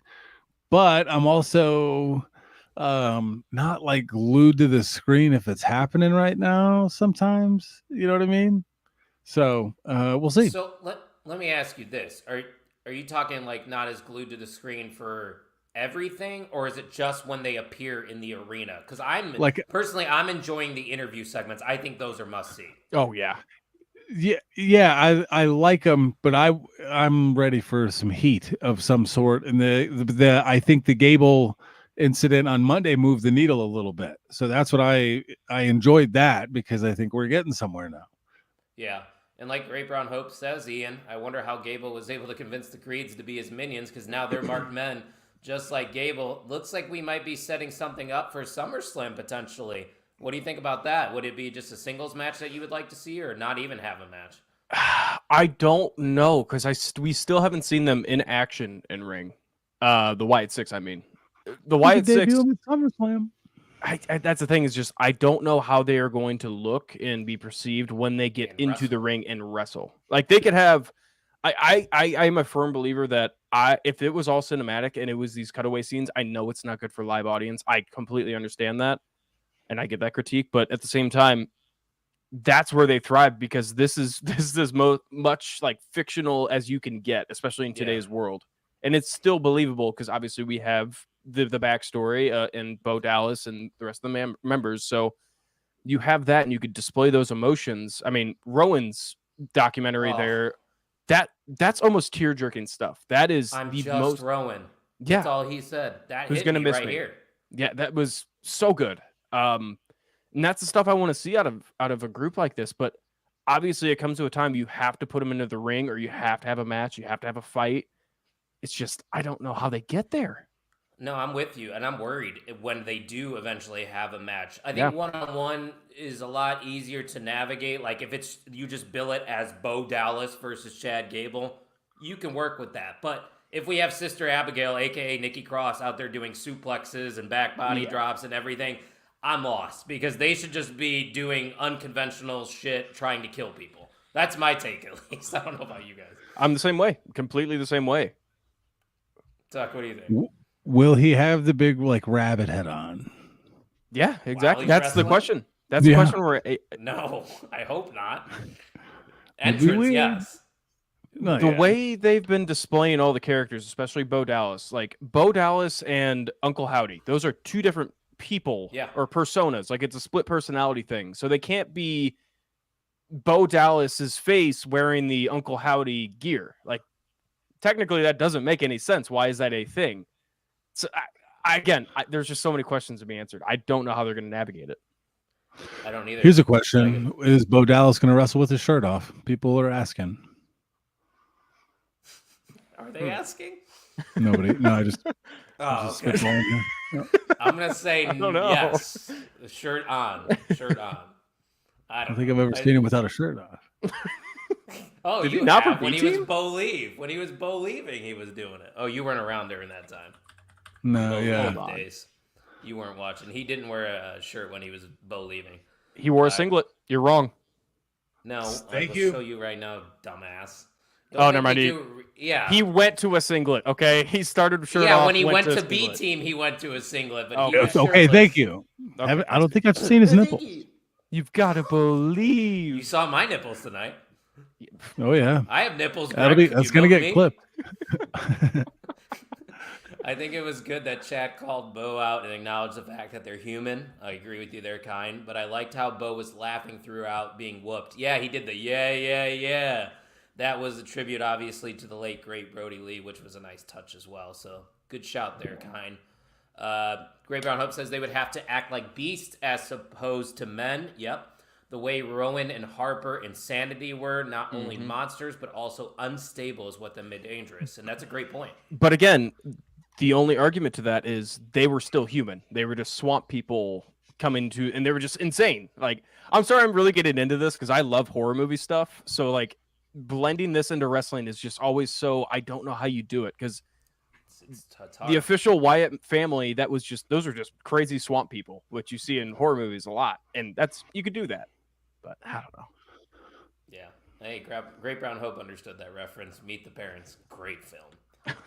but I'm also not like glued to the screen if it's happening right now sometimes, you know what I mean? So we'll see. So let me ask you this. Are you talking like not as glued to the screen for everything, or is it just when they appear in the arena? Because I'm enjoying the interview segments. I think those are must see. Oh yeah. Yeah, I like them, but I'm ready for some heat of some sort. And I think the Gable incident on Monday moved the needle a little bit. So that's what I enjoyed that, because I think we're getting somewhere now. Yeah. And like Ray Brown Hope says, Ian, I wonder how Gable was able to convince the Creeds to be his minions, because now they're marked men just like Gable. Looks like we might be setting something up for SummerSlam potentially. What do you think about that? Would it be just a singles match that you would like to see, or not even have a match? I don't know, because we still haven't seen them in action in ring. The Wyatt Six, I mean. The Wyatt Six. SummerSlam. That's the thing, is just I don't know how they are going to look and be perceived when they get into the ring and wrestle. Like they could have. I'm a firm believer that if it was all cinematic and it was these cutaway scenes, I know it's not good for live audience. I completely understand that, and I get that critique. But at the same time, that's where they thrive, because this is as much like fictional as you can get, especially in today's world, and it's still believable because obviously we have the backstory and Bo Dallas and the rest of the members. So you have that, and you could display those emotions. I mean, Rowan's documentary there, that's almost tear-jerking stuff. That is most Rowan. That's all he said. That who's gonna miss me here. Yeah, that was so good. And that's the stuff I want to see out of a group like this. But obviously, it comes to a time you have to put them into the ring, or you have to have a match, you have to have a fight. It's just I don't know how they get there. No, I'm with you, and I'm worried when they do eventually have a match. I think one-on-one is a lot easier to navigate. Like if it's you just bill it as Bo Dallas versus Chad Gable, you can work with that. But if we have Sister Abigail, aka Nikki Cross, out there doing suplexes and back body drops and everything, I'm lost, because they should just be doing unconventional shit, trying to kill people. That's my take, at least. I don't know about you guys. I'm the same way, completely the same way. Tuck, what do you think? will he have the big like rabbit head on? Yeah, exactly. he's That's the wrestling? question. That's the question where No, I hope not. It'd be Entrance, weird. yes. No, the yeah. way they've been displaying all the characters, especially Bo Dallas, like Bo Dallas and Uncle Howdy, those are two different people or personas. Like it's a split personality thing. So they can't be Bo Dallas's face wearing the Uncle Howdy gear. Like technically that doesn't make any sense. Why is that a thing? So there's just so many questions to be answered. I don't know how they're going to navigate it. I don't either. Here's a question: is Bo Dallas going to wrestle with his shirt off? People are asking. Are they asking? Nobody. No, I just. Okay. I'm gonna say yes. The shirt on. I don't think I've ever seen him without a shirt on. Oh, Did you he not have for when B-Team? he was Bo Leave. When he was Bo leaving, he was doing it. Oh, you weren't around during that time. No, Bo yeah. Leave days. You weren't watching. He didn't wear a shirt when he was Bo leaving. He wore a singlet. You're wrong. No, Thank I'll you. show you right now, dumbass. Oh, never mind. He went to a singlet. Okay, he started shirt off. Yeah, when he went to to B Team, he went to a singlet. But Okay, thank you. Okay. I don't think I've seen his nipples. You've got to believe. You saw my nipples tonight. Oh yeah, I have nipples. that's gonna get clipped. I think it was good that Chad called Bo out and acknowledged the fact that they're human. I agree with you, they're kind. But I liked how Bo was laughing throughout being whooped. Yeah, he did the yeah. That was a tribute, obviously, to the late, great Brody Lee, which was a nice touch as well. So good shout there, kind. Great Brown Hope says they would have to act like beasts as opposed to men. Yep. The way Rowan and Harper and Sanity were, not only monsters, but also unstable is what made dangerous. And that's a great point. But again, the only argument to that is they were still human. They were just swamp people coming to, and they were just insane. Like, I'm sorry I'm really getting into this because I love horror movie stuff. So, like, blending this into wrestling is just always so, I don't know how you do it because the official Wyatt family, those are just crazy swamp people, which you see in horror movies a lot. And you could do that. But I don't know. Yeah. Hey, Great Brown Hope understood that reference. Meet the Parents. Great film.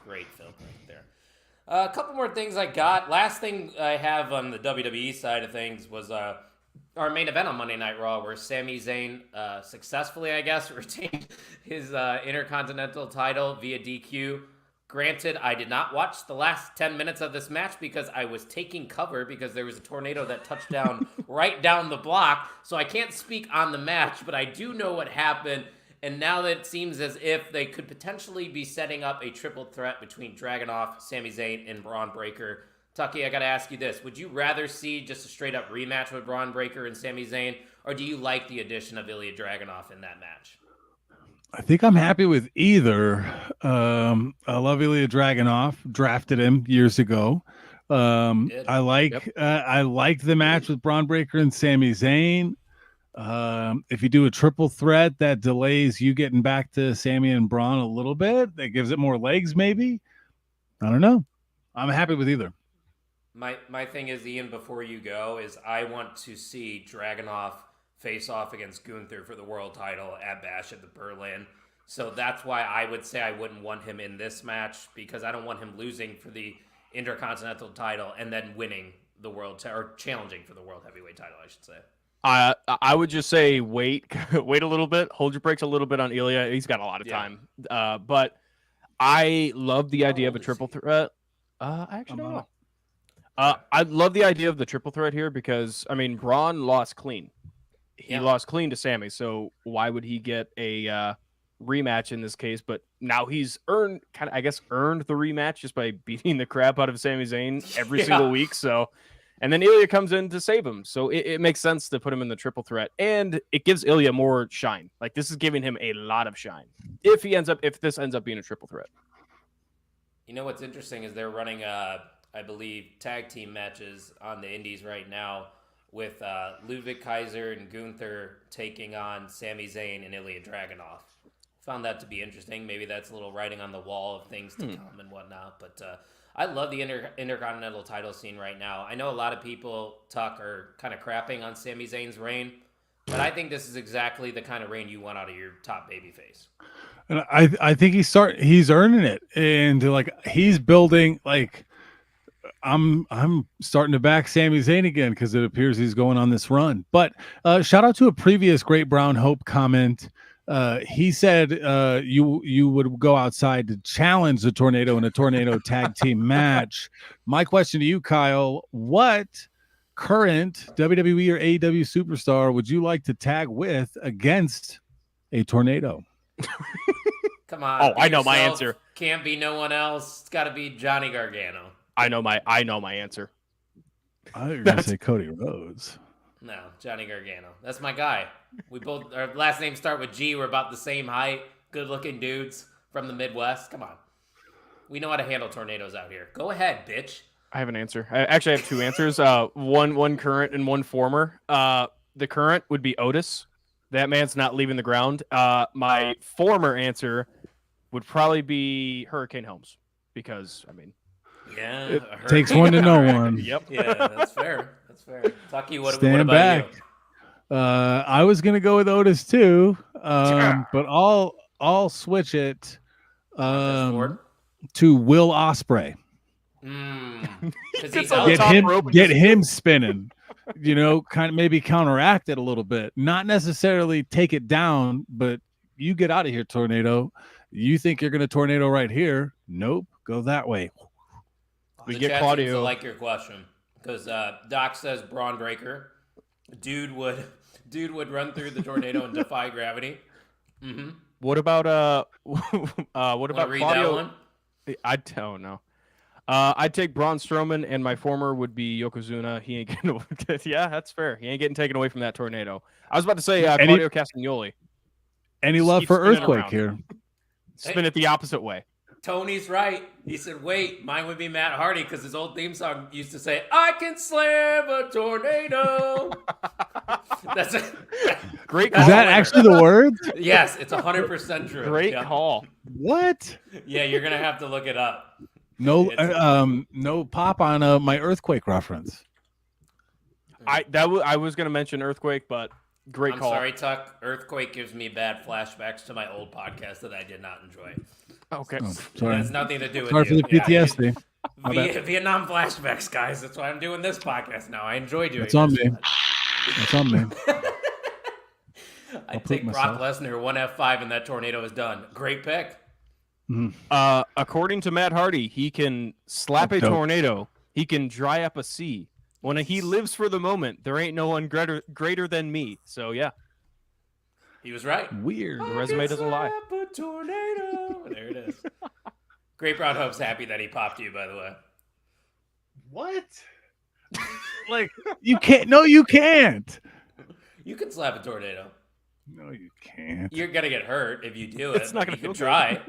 Great film right there. A couple more things I got. Last thing I have on the WWE side of things was our main event on Monday Night Raw, where Sami Zayn successfully, I guess, retained his Intercontinental title via DQ. Granted, I did not watch the last 10 minutes of this match because I was taking cover because there was a tornado that touched down right down the block. So I can't speak on the match, but I do know what happened. And now that it seems as if they could potentially be setting up a triple threat between Dragunov, Sami Zayn, and Braun Breaker. Tucky, I got to ask you this. Would you rather see just a straight-up rematch with Braun Breaker and Sami Zayn, or do you like the addition of Ilya Dragunov in that match? I think I'm happy with either. I love Ilya Dragunov. Drafted him years ago. I like the match with Braun Breaker and Sami Zayn. If you do a triple threat, that delays you getting back to Sami and Braun a little bit. That gives it more legs, maybe. I don't know. I'm happy with either. My thing is, Ian, before you go, is I want to see Dragunov face off against Gunther for the world title at Bash at the Berlin. So that's why I would say I wouldn't want him in this match, because I don't want him losing for the Intercontinental title and then winning the world or challenging for the world heavyweight title, I should say. I would just say wait a little bit, hold your brakes a little bit on Ilya. He's got a lot of time. But I love the idea of a triple threat. I actually don't know. I love the idea of the triple threat here because, I mean, Braun lost clean. He lost clean to Sami, so why would he get a rematch in this case? But now he's earned the rematch just by beating the crap out of Sami Zayn every single week. So, and then Ilya comes in to save him. So it makes sense to put him in the triple threat, and it gives Ilya more shine. Like, this is giving him a lot of shine if this ends up being a triple threat. You know what's interesting is they're running, I believe, tag team matches on the Indies right now, with Ludwig Kaiser and Gunther taking on Sami Zayn and Ilya Dragunov. Found that to be interesting. Maybe that's a little writing on the wall of things to come and whatnot. But I love the Intercontinental title scene right now. I know a lot of people, Tuck, are kind of crapping on Sami Zayn's reign, but I think this is exactly the kind of reign you want out of your top babyface. And I think he's earning it, and like he's building like I'm starting to back Sami Zayn again because it appears he's going on this run. But shout out to a previous Great Brown Hope comment. He said you would go outside to challenge the Tornado in a Tornado tag team match. My question to you, Kyle, what current WWE or AEW superstar would you like to tag with against a Tornado? Come on. Oh, I know my answer. Can't be no one else. It's got to be Johnny Gargano. I know my answer. I thought you were going to say Cody Rhodes. No, Johnny Gargano. That's my guy. We both, our last names start with G. We're about the same height. Good-looking dudes from the Midwest. Come on. We know how to handle tornadoes out here. Go ahead, bitch. I have an answer. I actually have two answers. One current and one former. The current would be Otis. That man's not leaving the ground. My former answer would probably be Hurricane Helms because, I mean, yeah, it takes one to know one. Yep. Yeah, that's fair. That's fair. Tucky, what Stand about back. you? I was gonna go with Otis too, but I'll switch it to Will Ospreay. Get him spinning. You know, kind of maybe counteract it a little bit. Not necessarily take it down, but you get out of here, Tornado. You think you're gonna tornado right here? Nope. Go that way. We get Claudio. I like your question because Doc says Braun Breaker. Dude would run through the tornado and defy gravity. Mm-hmm. What about Claudio? One? I don't know. I'd take Braun Strowman, and my former would be Yokozuna. He ain't getting. Yeah, that's fair. He ain't getting taken away from that tornado. I was about to say Claudio Castagnoli. Any love for Earthquake here? Spin it the opposite way. Tony's right. He said, wait, mine would be Matt Hardy because his old theme song used to say, I can slam a tornado. That's it. Great call. Is that actually the words? Yes, it's 100% true. Great call. What? Yeah, you're going to have to look it up. No pop on my Earthquake reference. I was going to mention Earthquake, but great call. I'm sorry, Tuck. Earthquake gives me bad flashbacks to my old podcast that I did not enjoy. Okay. Oh, sorry. It has nothing to do with sorry you. for the PTSD. Vietnam flashbacks, guys. That's why I'm doing this podcast now. I enjoy doing That's on this. me. That's on me. I'd take Brock Lesnar 1F5 and that tornado is done. Great pick. Mm-hmm. According to Matt Hardy, he can slap a tornado. He can dry up a sea. When he lives for the moment, there ain't no one greater than me. So, yeah. He was right. Weird. The resume doesn't lie. A tornado. There it is. Great Brown Hope's happy that he popped you, by the way. What? Like, you can't. No, you can't. You can slap a tornado. No, you can't. You're going to get hurt if you do it. It's not going to feel try.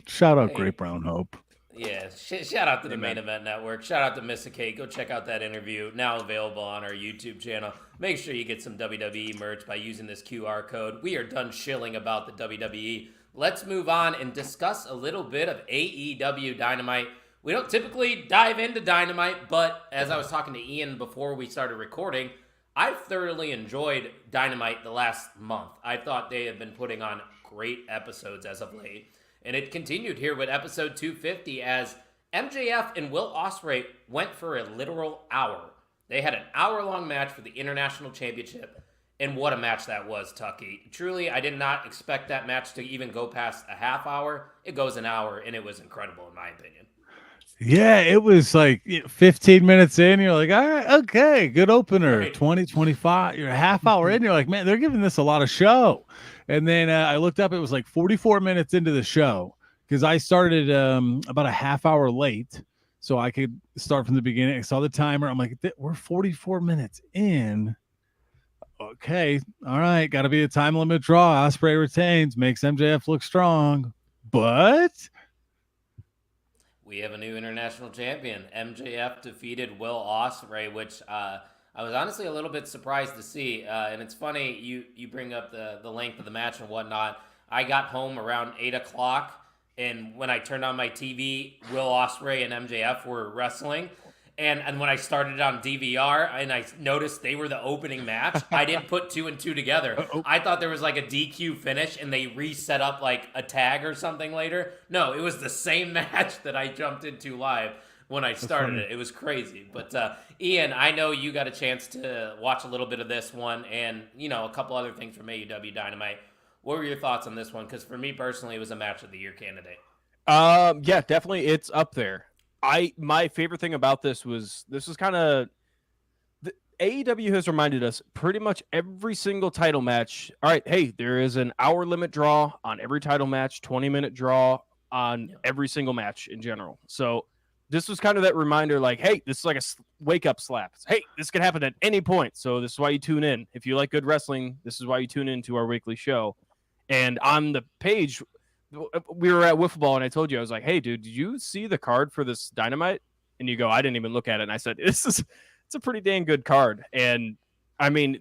Shout out Great Brown Hope. Yeah, shout out to the Main Event Network. Shout out to Missa Kate. Go check out that interview. Now available on our YouTube channel. Make sure you get some WWE merch by using this QR code. We are done shilling about the WWE. Let's move on and discuss a little bit of AEW Dynamite. We don't typically dive into Dynamite, but as I was talking to Ian before we started recording, I've thoroughly enjoyed Dynamite the last month. I thought they have been putting on great episodes as of late. And it continued here with episode 250 as MJF and Will Ospreay went for a literal hour. They had an hour-long match for the International Championship. And what a match that was, Tucky. Truly, I did not expect that match to even go past a half hour. It goes an hour, and it was incredible in my opinion. Yeah, it was like 15 minutes in. You're like, all right, okay, good opener. Right. 20, 25. You're a half hour in. You're like, man, they're giving this a lot of show. And then I looked up, it was like 44 minutes into the show because I started about a half hour late so I could start from the beginning. I saw the timer. I'm like, we're 44 minutes in. Okay. All right. Got to be a time limit draw. Ospreay retains, makes MJF look strong. But we have a new international champion. MJF defeated Will Ospreay, which I was honestly a little bit surprised to see. And it's funny, you bring up the length of the match and whatnot. I got home around 8 o'clock, and when I turned on my TV, Will Ospreay and MJF were wrestling. And when I started on DVR and I noticed they were the opening match, I didn't put two and two together. I thought there was like a DQ finish and they reset up like a tag or something later. No, it was the same match that I jumped into live. when I started it. It was crazy. But Ian, I know you got a chance to watch a little bit of this one and, a couple other things from AEW Dynamite. What were your thoughts on this one? Because for me personally, it was a match of the year candidate. Yeah, definitely. It's up there. My favorite thing about this was kind of AEW has reminded us pretty much every single title match. All right, hey, there is an hour limit draw on every title match, 20-minute draw on every single match in general. So this was kind of that reminder, like, hey, this is like a wake-up slap. Hey, this can happen at any point. So this is why you tune in. If you like good wrestling, this is why you tune in to our weekly show. And on the page, we were at Wiffle Ball, and I told you, I was like, hey, dude, did you see the card for this Dynamite? And you go, I didn't even look at it. And I said, it's a pretty dang good card. And I mean,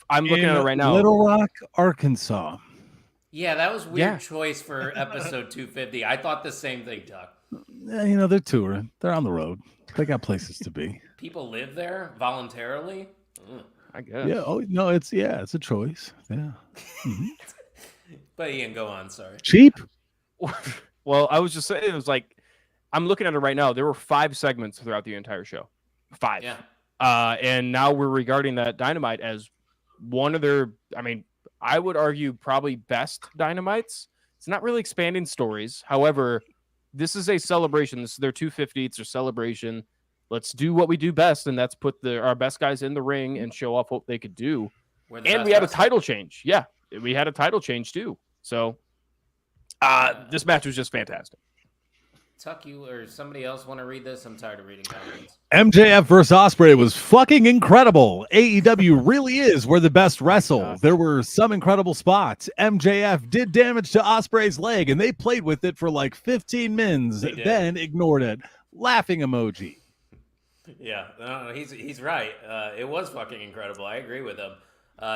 I'm looking at it right now. Little Rock, Arkansas. Yeah, that was weird choice for episode 250. I thought the same thing, Tuck. They're touring. They're on the road. They got places to be. People live there voluntarily? I guess. Yeah. Oh, no, it's a choice. Yeah. Mm-hmm. But Ian, go on. Sorry. Cheap? Well, I was just saying, it was like, I'm looking at it right now. There were 5 segments throughout the entire show. 5. Yeah. And now we're regarding that Dynamite as one of their, I would argue probably best Dynamites. It's not really expanding stories. However, this is a celebration. This is their 250. It's their celebration. Let's do what we do best, and that's put our best guys in the ring and show off what they could do. And we had a title change. Yeah, we had a title change too. So this match was just fantastic. Tuck, you or somebody else want to read this? I'm tired of reading comments. MJF versus Ospreay was fucking incredible. AEW really is where the best wrestle. There were some incredible spots. MJF did damage to Ospreay's leg, and they played with it for like 15 minutes, then ignored it. Laughing emoji. Yeah, no, he's right. It was fucking incredible. I agree with him.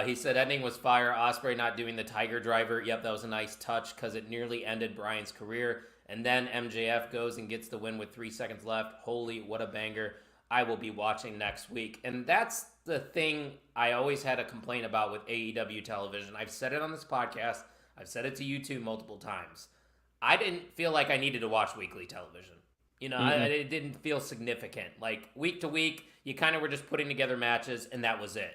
He said ending was fire. Ospreay not doing the Tiger Driver. Yep, that was a nice touch because it nearly ended Bryan's career. And then MJF goes and gets the win with 3 seconds left. Holy, what a banger. I will be watching next week. And that's the thing I always had a complaint about with AEW television. I've said it on this podcast. I've said it to you too multiple times. I didn't feel like I needed to watch weekly television. It didn't feel significant. Like week to week, you kind of were just putting together matches and that was it.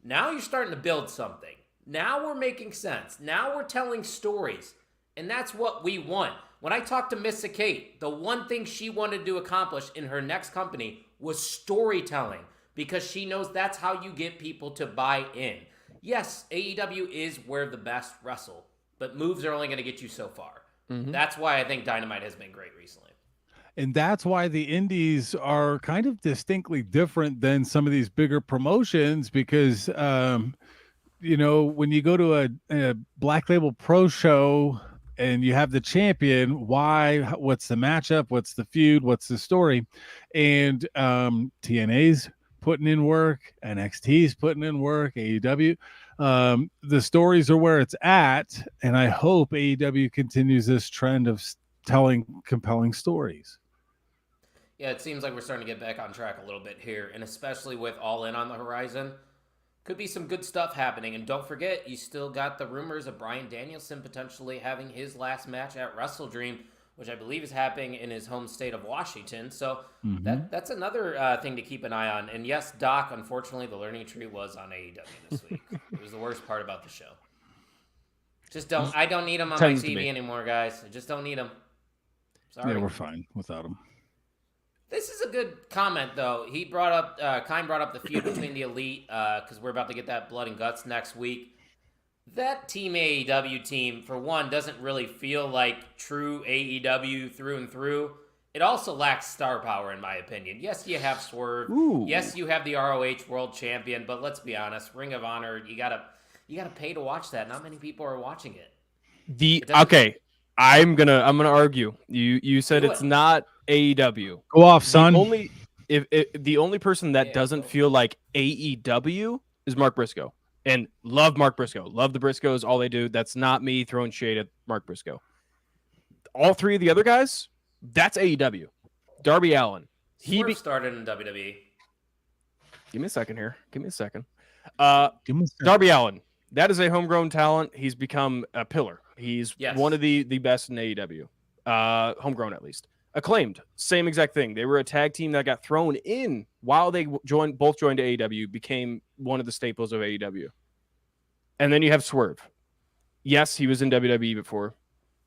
Now you're starting to build something. Now we're making sense. Now we're telling stories. And that's what we want. When I talked to Miss Kate, the one thing she wanted to accomplish in her next company was storytelling because she knows that's how you get people to buy in. Yes, AEW is where the best wrestle, but moves are only going to get you so far. Mm-hmm. That's why I think Dynamite has been great recently. And that's why the indies are kind of distinctly different than some of these bigger promotions because, when you go to a Black Label Pro show and you have the champion, what's the matchup? What's the feud? What's the story? And TNA's putting in work, NXT's putting in work, AEW. The stories are where it's at. And I hope AEW continues this trend of telling compelling stories. Yeah, it seems like we're starting to get back on track a little bit here, and especially with All In on the horizon. Could be some good stuff happening, and don't forget, you still got the rumors of Bryan Danielson potentially having his last match at Wrestle Dream, which I believe is happening in his home state of Washington. So that's another thing to keep an eye on. And yes, Doc, unfortunately, the learning tree was on AEW this week. It was the worst part about the show. I don't need him on my TV anymore, guys. I just don't need him. Sorry. Yeah, we're fine without him. This is a good comment, though. He brought up, Kine brought up the feud between the Elite, because we're about to get that Blood and Guts next week. That Team AEW team, for one, doesn't really feel like true AEW through and through. It also lacks star power, in my opinion. Yes, you have Swerve. Ooh. Yes, you have the ROH World Champion, but let's be honest, Ring of Honor, you gotta pay to watch that. Not many people are watching it. Okay, I'm gonna argue. You said it's not AEW. Go off, son. The only person that doesn't feel like AEW is Mark Briscoe. And love Mark Briscoe. Love the Briscoes, all they do. That's not me throwing shade at Mark Briscoe. All three of the other guys, that's AEW. Darby Allin. He started in WWE. Give me a second here. Darby Allin. That is a homegrown talent. He's become a pillar. He's one of the best in AEW. Homegrown, at least. Acclaimed, same exact thing. They were a tag team that got thrown in while they both joined AEW, became one of the staples of AEW. And then you have Swerve. Yes, he was in WWE before.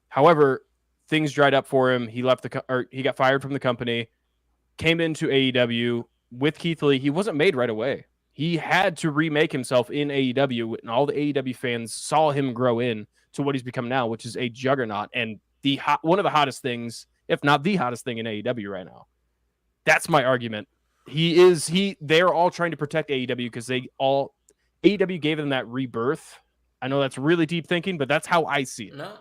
However, things dried up for him. He left he got fired from the company, came into AEW with Keith Lee. He wasn't made right away. He had to remake himself in AEW, and all the AEW fans saw him grow in to what he's become now, which is a juggernaut and one of the hottest things, if not the hottest thing in AEW right now. That's my argument. They're all trying to protect AEW because AEW gave them that rebirth. I know that's really deep thinking, but that's how I see it. No.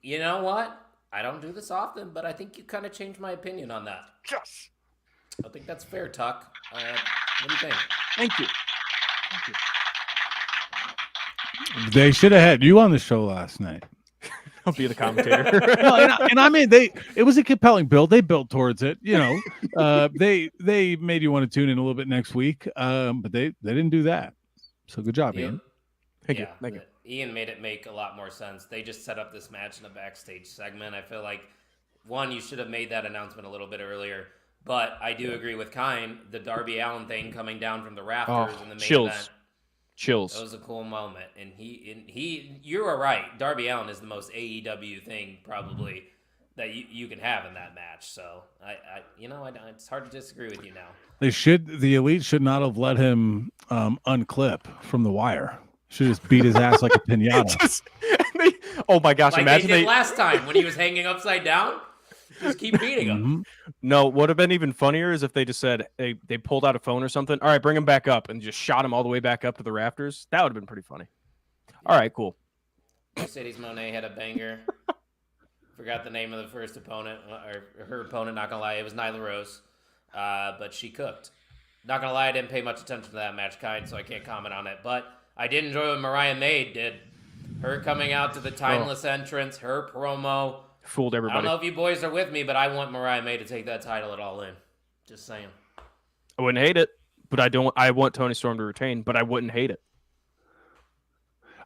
You know what? I don't do this often, but I think you kind of changed my opinion on that. Yes. I think that's fair, Tuck. What do you think? Thank you. They should have had you on the show last night. I'll be the commentator. No, and I mean, it was a compelling build. They built towards it. You know, they made you want to tune in a little bit next week, but they didn't do that. So good job, Ian. Thank you. Ian made it make a lot more sense. They just set up this match in a backstage segment. I feel like, one, you should have made that announcement a little bit earlier. But I do agree with Kine, the Darby Allin thing coming down from the rafters in the main event. Chills. That was a cool moment. And you are right. Darby Allin is the most AEW thing probably that you can have in that match. So it's hard to disagree with you now. The Elite should not have let him unclip from the wire. Should just beat his ass like a pinata. Oh my gosh! Like imagine they did last time when he was hanging upside down. Just keep beating him. Mm-hmm. No, what would have been even funnier is if they just said they pulled out a phone or something. All right, bring him back up, and just shot him all the way back up to the rafters. That would have been pretty funny. All right, cool. Mercedes Monet had a banger. Forgot the name of the first opponent, or her opponent. Not gonna lie, it was Nyla Rose, but she cooked. Not gonna lie, I didn't pay much attention to that match, so I can't comment on it. But I did enjoy what Mariah May did. Her coming out to the timeless entrance, her promo. Fooled everybody. I don't know if you boys are with me, but I want Mariah May to take that title at All In. Just saying. I wouldn't hate it, but I don't. I want Toni Storm to retain, but I wouldn't hate it.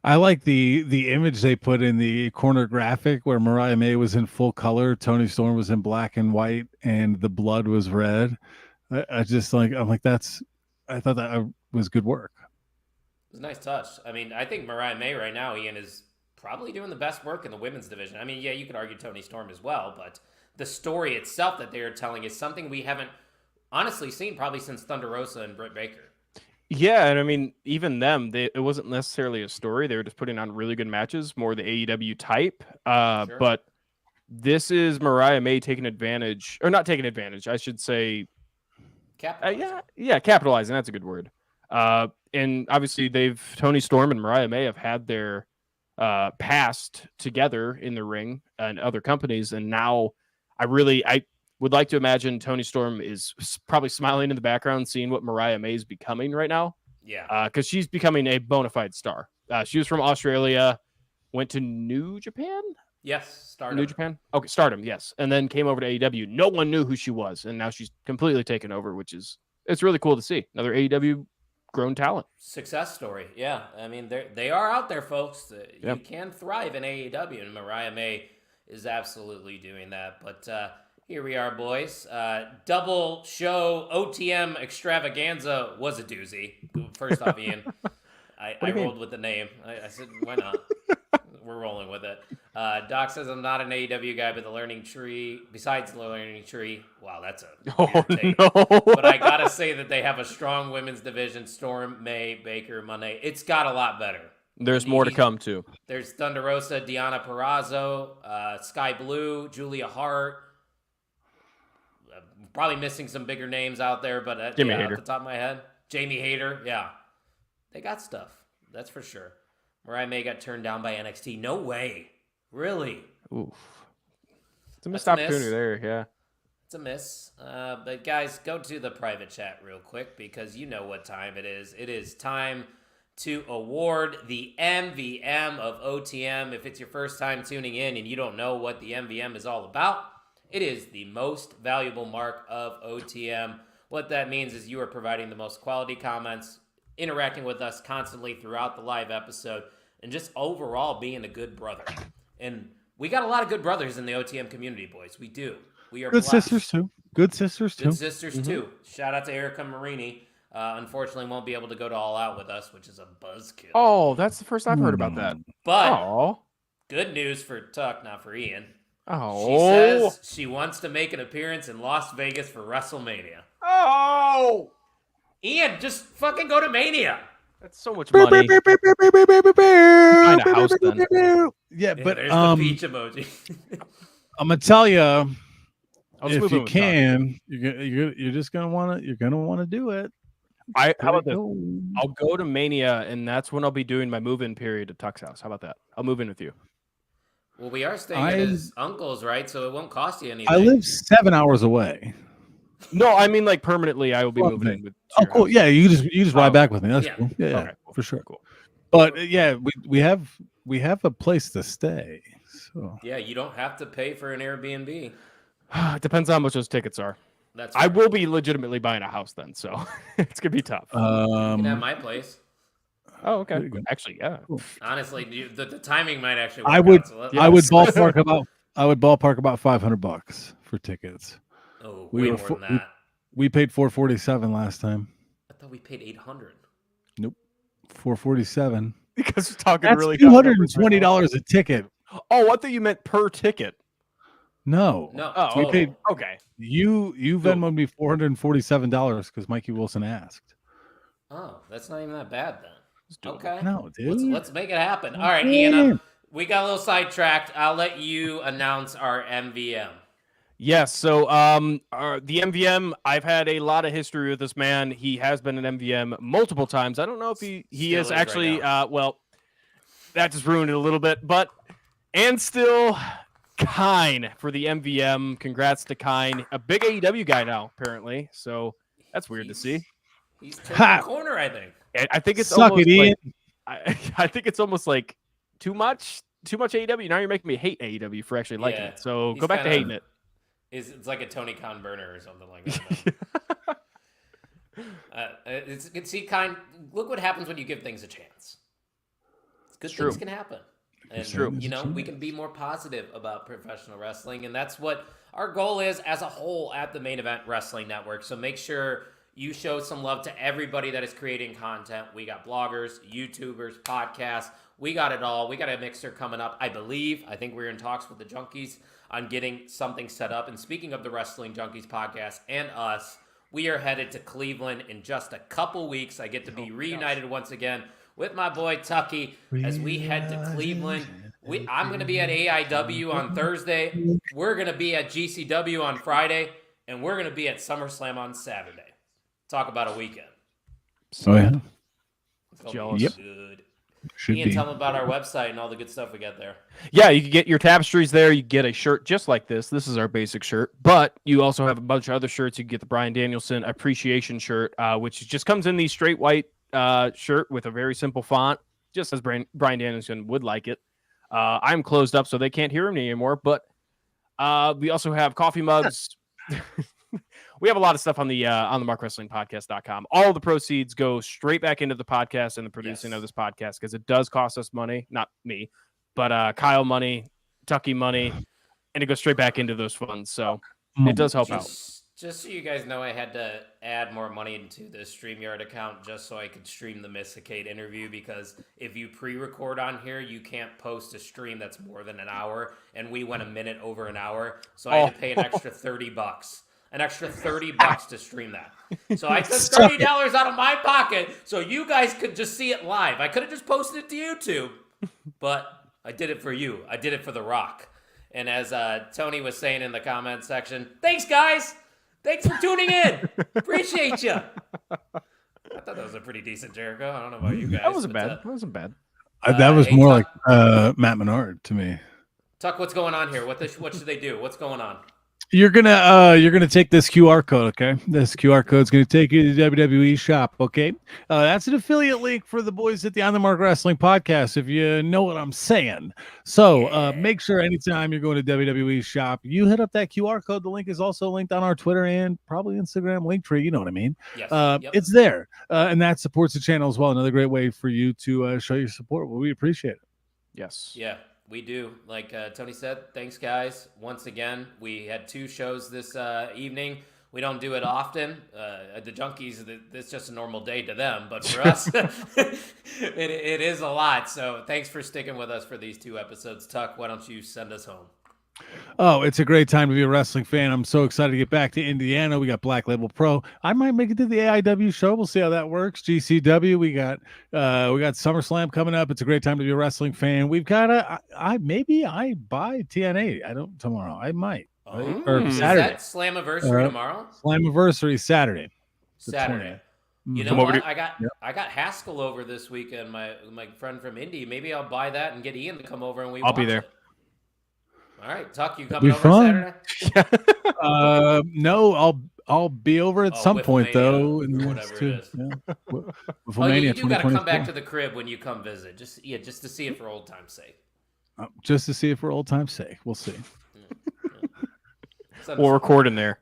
I like the image they put in the corner graphic where Mariah May was in full color, Toni Storm was in black and white, and the blood was red. I thought that was good work. It was a nice touch. I mean, I think Mariah May right now, Ian, is probably doing the best work in the women's division. I mean, yeah, you could argue Toni Storm as well, but the story itself that they are telling is something we haven't honestly seen probably since Thunder Rosa and Britt Baker. Yeah, and I mean, even them, it wasn't necessarily a story. They were just putting on really good matches, more the AEW type. Sure. But this is Mariah May taking advantage, or not taking advantage, I should say. Capitalizing. Capitalizing. That's a good word. And obviously, Toni Storm and Mariah May have had their past together in the ring and other companies, and now I would like to imagine Toni Storm is probably smiling in the background, seeing what Mariah May is becoming right now. Yeah, because she's becoming a bona fide star. She was from Australia, went to New Japan. Yes, Stardom. New Japan. Okay, Stardom. Yes, and then came over to AEW. No one knew who she was, and now she's completely taken over, it's really cool to see another AEW grown talent. Success story. Yeah. I mean, they are out there, folks. You can thrive in AEW, and Mariah May is absolutely doing that. But here we are, boys. Double show OTM extravaganza was a doozy. First off, Ian, I rolled with the name. I said, why not? We're rolling with it. Doc says I'm not an AEW guy, but besides the learning tree, wow, that's a weird take. No. But I gotta say that they have a strong women's division. Storm, May, Baker, Monet. It's got a lot better. There's more to come too. There's Thunder Rosa, Deonna Purrazzo, Sky Blue, Julia Hart. Probably missing some bigger names out there, but off the top of my head, Jamie Hayter. Yeah, they got stuff. That's for sure. Mariah May got turned down by NXT. No way. Really? Oof. It's a missed opportunity there, yeah. It's a miss. But guys, go to the private chat real quick because you know what time it is. It is time to award the MVM of OTM. If it's your first time tuning in and you don't know what the MVM is all about, it is the most valuable mark of OTM. What that means is you are providing the most quality comments, interacting with us constantly throughout the live episode, and just overall being a good brother. And We got a lot of good brothers in the OTM community, boys. We do. We are Good blessed. sisters too. Good sisters too. Good sisters too. Shout out to Erica Marini. Unfortunately, won't be able to go to All Out with us, which is a buzzkill. Oh, that's the first I've heard about that. But good news for Tuck, not for Ian. Oh. She says she wants to make an appearance in Las Vegas for WrestleMania. Oh. Ian, just fucking go to Mania. That's so much money. Find a house then. Yeah, but there's the peach emoji. I'm gonna tell you, if you with can, you're just gonna want to. You're gonna want to do it. How about this? I'll go to Mania, and that's when I'll be doing my move-in period at Tuck's house. How about that? I'll move in with you. Well, we are staying at his uncle's, right? So it won't cost you anything. I live 7 hours away. No, I mean like permanently. I will be moving in with. Oh, cool. Yeah, you just ride back with me. That's cool. Yeah, okay, cool. For sure. Cool. But yeah, we have a place to stay. So yeah, you don't have to pay for an Airbnb. It depends on how much those tickets are. That's I will be legitimately buying a house then, so it's gonna be tough. You can have my place. Oh, okay. Actually, yeah. Honestly, the timing might actually. I would ballpark about $500 for tickets. Oh, way more than that. We paid $447 last time. I thought we paid $800. Nope, $447. Because we're talking That's really $220 a ticket. Oh, I thought you meant per ticket. No. Oh, we paid. Okay. You Venmoed me $447 because Mikey Wilson asked. Oh, that's not even that bad then. Okay. No, dude. Let's make it happen. All right, Ian. We got a little sidetracked. I'll let you announce our MVM. Yes. So, the MVM, I've had a lot of history with this man. He has been an MVM multiple times. I don't know if he is actually, well, that just ruined it a little bit, and still Kine for the MVM. Congrats to Kine, a big AEW guy now, apparently. So that's weird to see. He's turning the corner, I think. I think it's Suck almost it, Ian. I think it's almost like too much AEW. Now you're making me hate AEW for actually liking it. So go back to hating it. It's like a Tony Khan burner or something like that. See, Kine, look what happens when you give things a chance. Good things can happen. And, it's true. You know, we can be more positive about professional wrestling, and that's what our goal is as a whole at the Main Event Wrestling Network. So make sure you show some love to everybody that is creating content. We got bloggers, YouTubers, podcasts. We got it all. We got a mixer coming up, I believe. I think we're in talks with the Junkies on getting something set up. And speaking of the Wrestling Junkies podcast and us, we are headed to Cleveland in just a couple weeks. I get to be reunited once again with my boy Tucky as we head to Cleveland. I'm going to be at AEW on Thursday. We're going to be at GCW on Friday. And we're going to be at Summerslam on Saturday. Talk about a weekend. Oh, yeah. Jealous. Yep. Good. Should Ian, be. tell them about our website and all the good stuff we got there. Yeah, you can get your tapestries there. You get a shirt just like this. This is our basic shirt. But you also have a bunch of other shirts. You can get the Bryan Danielson appreciation shirt, which just comes in the straight white shirt with a very simple font, just as Bryan Danielson would like it. I'm closed up, so they can't hear me anymore. But we also have coffee mugs. We have a lot of stuff on the markwrestlingpodcast.com. All the proceeds go straight back into the podcast and the producing of this podcast because it does cost us money, not me, but Kyle money, Tucky money, and it goes straight back into those funds. So it does help out. Just so you guys know, I had to add more money into the StreamYard account just so I could stream the Mysticate interview, because if you pre-record on here, you can't post a stream that's more than an hour, and we went a minute over an hour, so I had to pay an extra $30. An extra $30 to stream that. So I took $30 out of my pocket so you guys could just see it live. I could have just posted it to YouTube, but I did it for you. I did it for The Rock. And as Tony was saying in the comment section, thanks, guys. Thanks for tuning in. Appreciate you. I thought that was a pretty decent Jericho. I don't know about you guys. That wasn't bad. That wasn't bad. That was more like Matt Menard to me. Tuck, what's going on here? What should they do? What's going on? You're gonna take this QR code, okay? This QR code is gonna take you to the WWE shop, okay? That's an affiliate link for the boys at the On the Mark Wrestling podcast, if you know what I'm saying. So make sure anytime you're going to WWE shop, you hit up that QR code. The link is also linked on our Twitter and probably Instagram Linktree. You know what I mean? Yes. It's there, and that supports the channel as well. Another great way for you to show your support. Well, we appreciate it. Yes. Yeah. We do. Like Tony said, thanks, guys. Once again, we had 2 shows this evening. We don't do it often. The Junkies, it's just a normal day to them. But for us, it is a lot. So thanks for sticking with us for these 2 episodes. Tuck, why don't you send us home? Oh, it's a great time to be a wrestling fan. I'm so excited to get back to Indiana. We got Black Label Pro. I might make it to the AEW show. We'll see how that works. GCW. We got Summerslam coming up. It's a great time to be a wrestling fan. We've got I buy TNA. I don't tomorrow. I might. Or Saturday. Is that Slammiversary tomorrow? Slammiversary Saturday. Saturday. You know what? I got Haskell over this weekend. My friend from Indy. Maybe I'll buy that and get Ian to come over and I'll be there. It. All right, Tuck, you coming over Saturday? No, I'll be over at some point though. In whatever it is. Yeah. You do got to come back to the crib when you come visit, just to see it for old time's sake. Just to see it for old time's sake. We'll see. We'll record in there.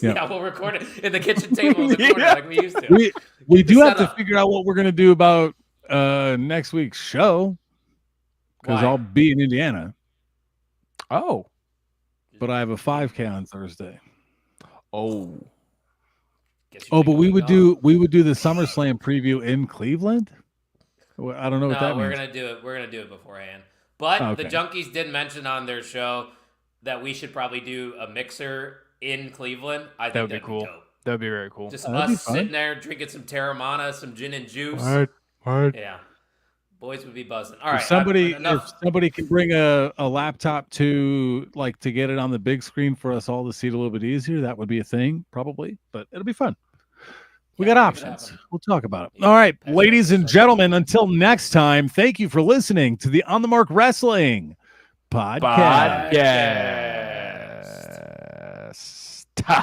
Yeah, we'll record it in the kitchen table in the corner like we used to. We do have to figure out what we're gonna do about next week's show because I'll be in Indiana. Oh, but I have a 5K on Thursday. Oh, but we would do the SummerSlam preview in Cleveland. I don't know what that means. We're gonna do it beforehand. But the Junkies did mention on their show that we should probably do a mixer in Cleveland. I think that'd be cool. Dope. That'd be very cool. Just us sitting there drinking some Terramana, some gin and juice. Word. Yeah. Boys would be buzzing. All right. If somebody can bring a laptop to get it on the big screen for us all to see it a little bit easier, that would be a thing, probably. But it'll be fun. We got options. We'll talk about it. All right, ladies and gentlemen, until next time, thank you for listening to the On the Mark Wrestling Podcast.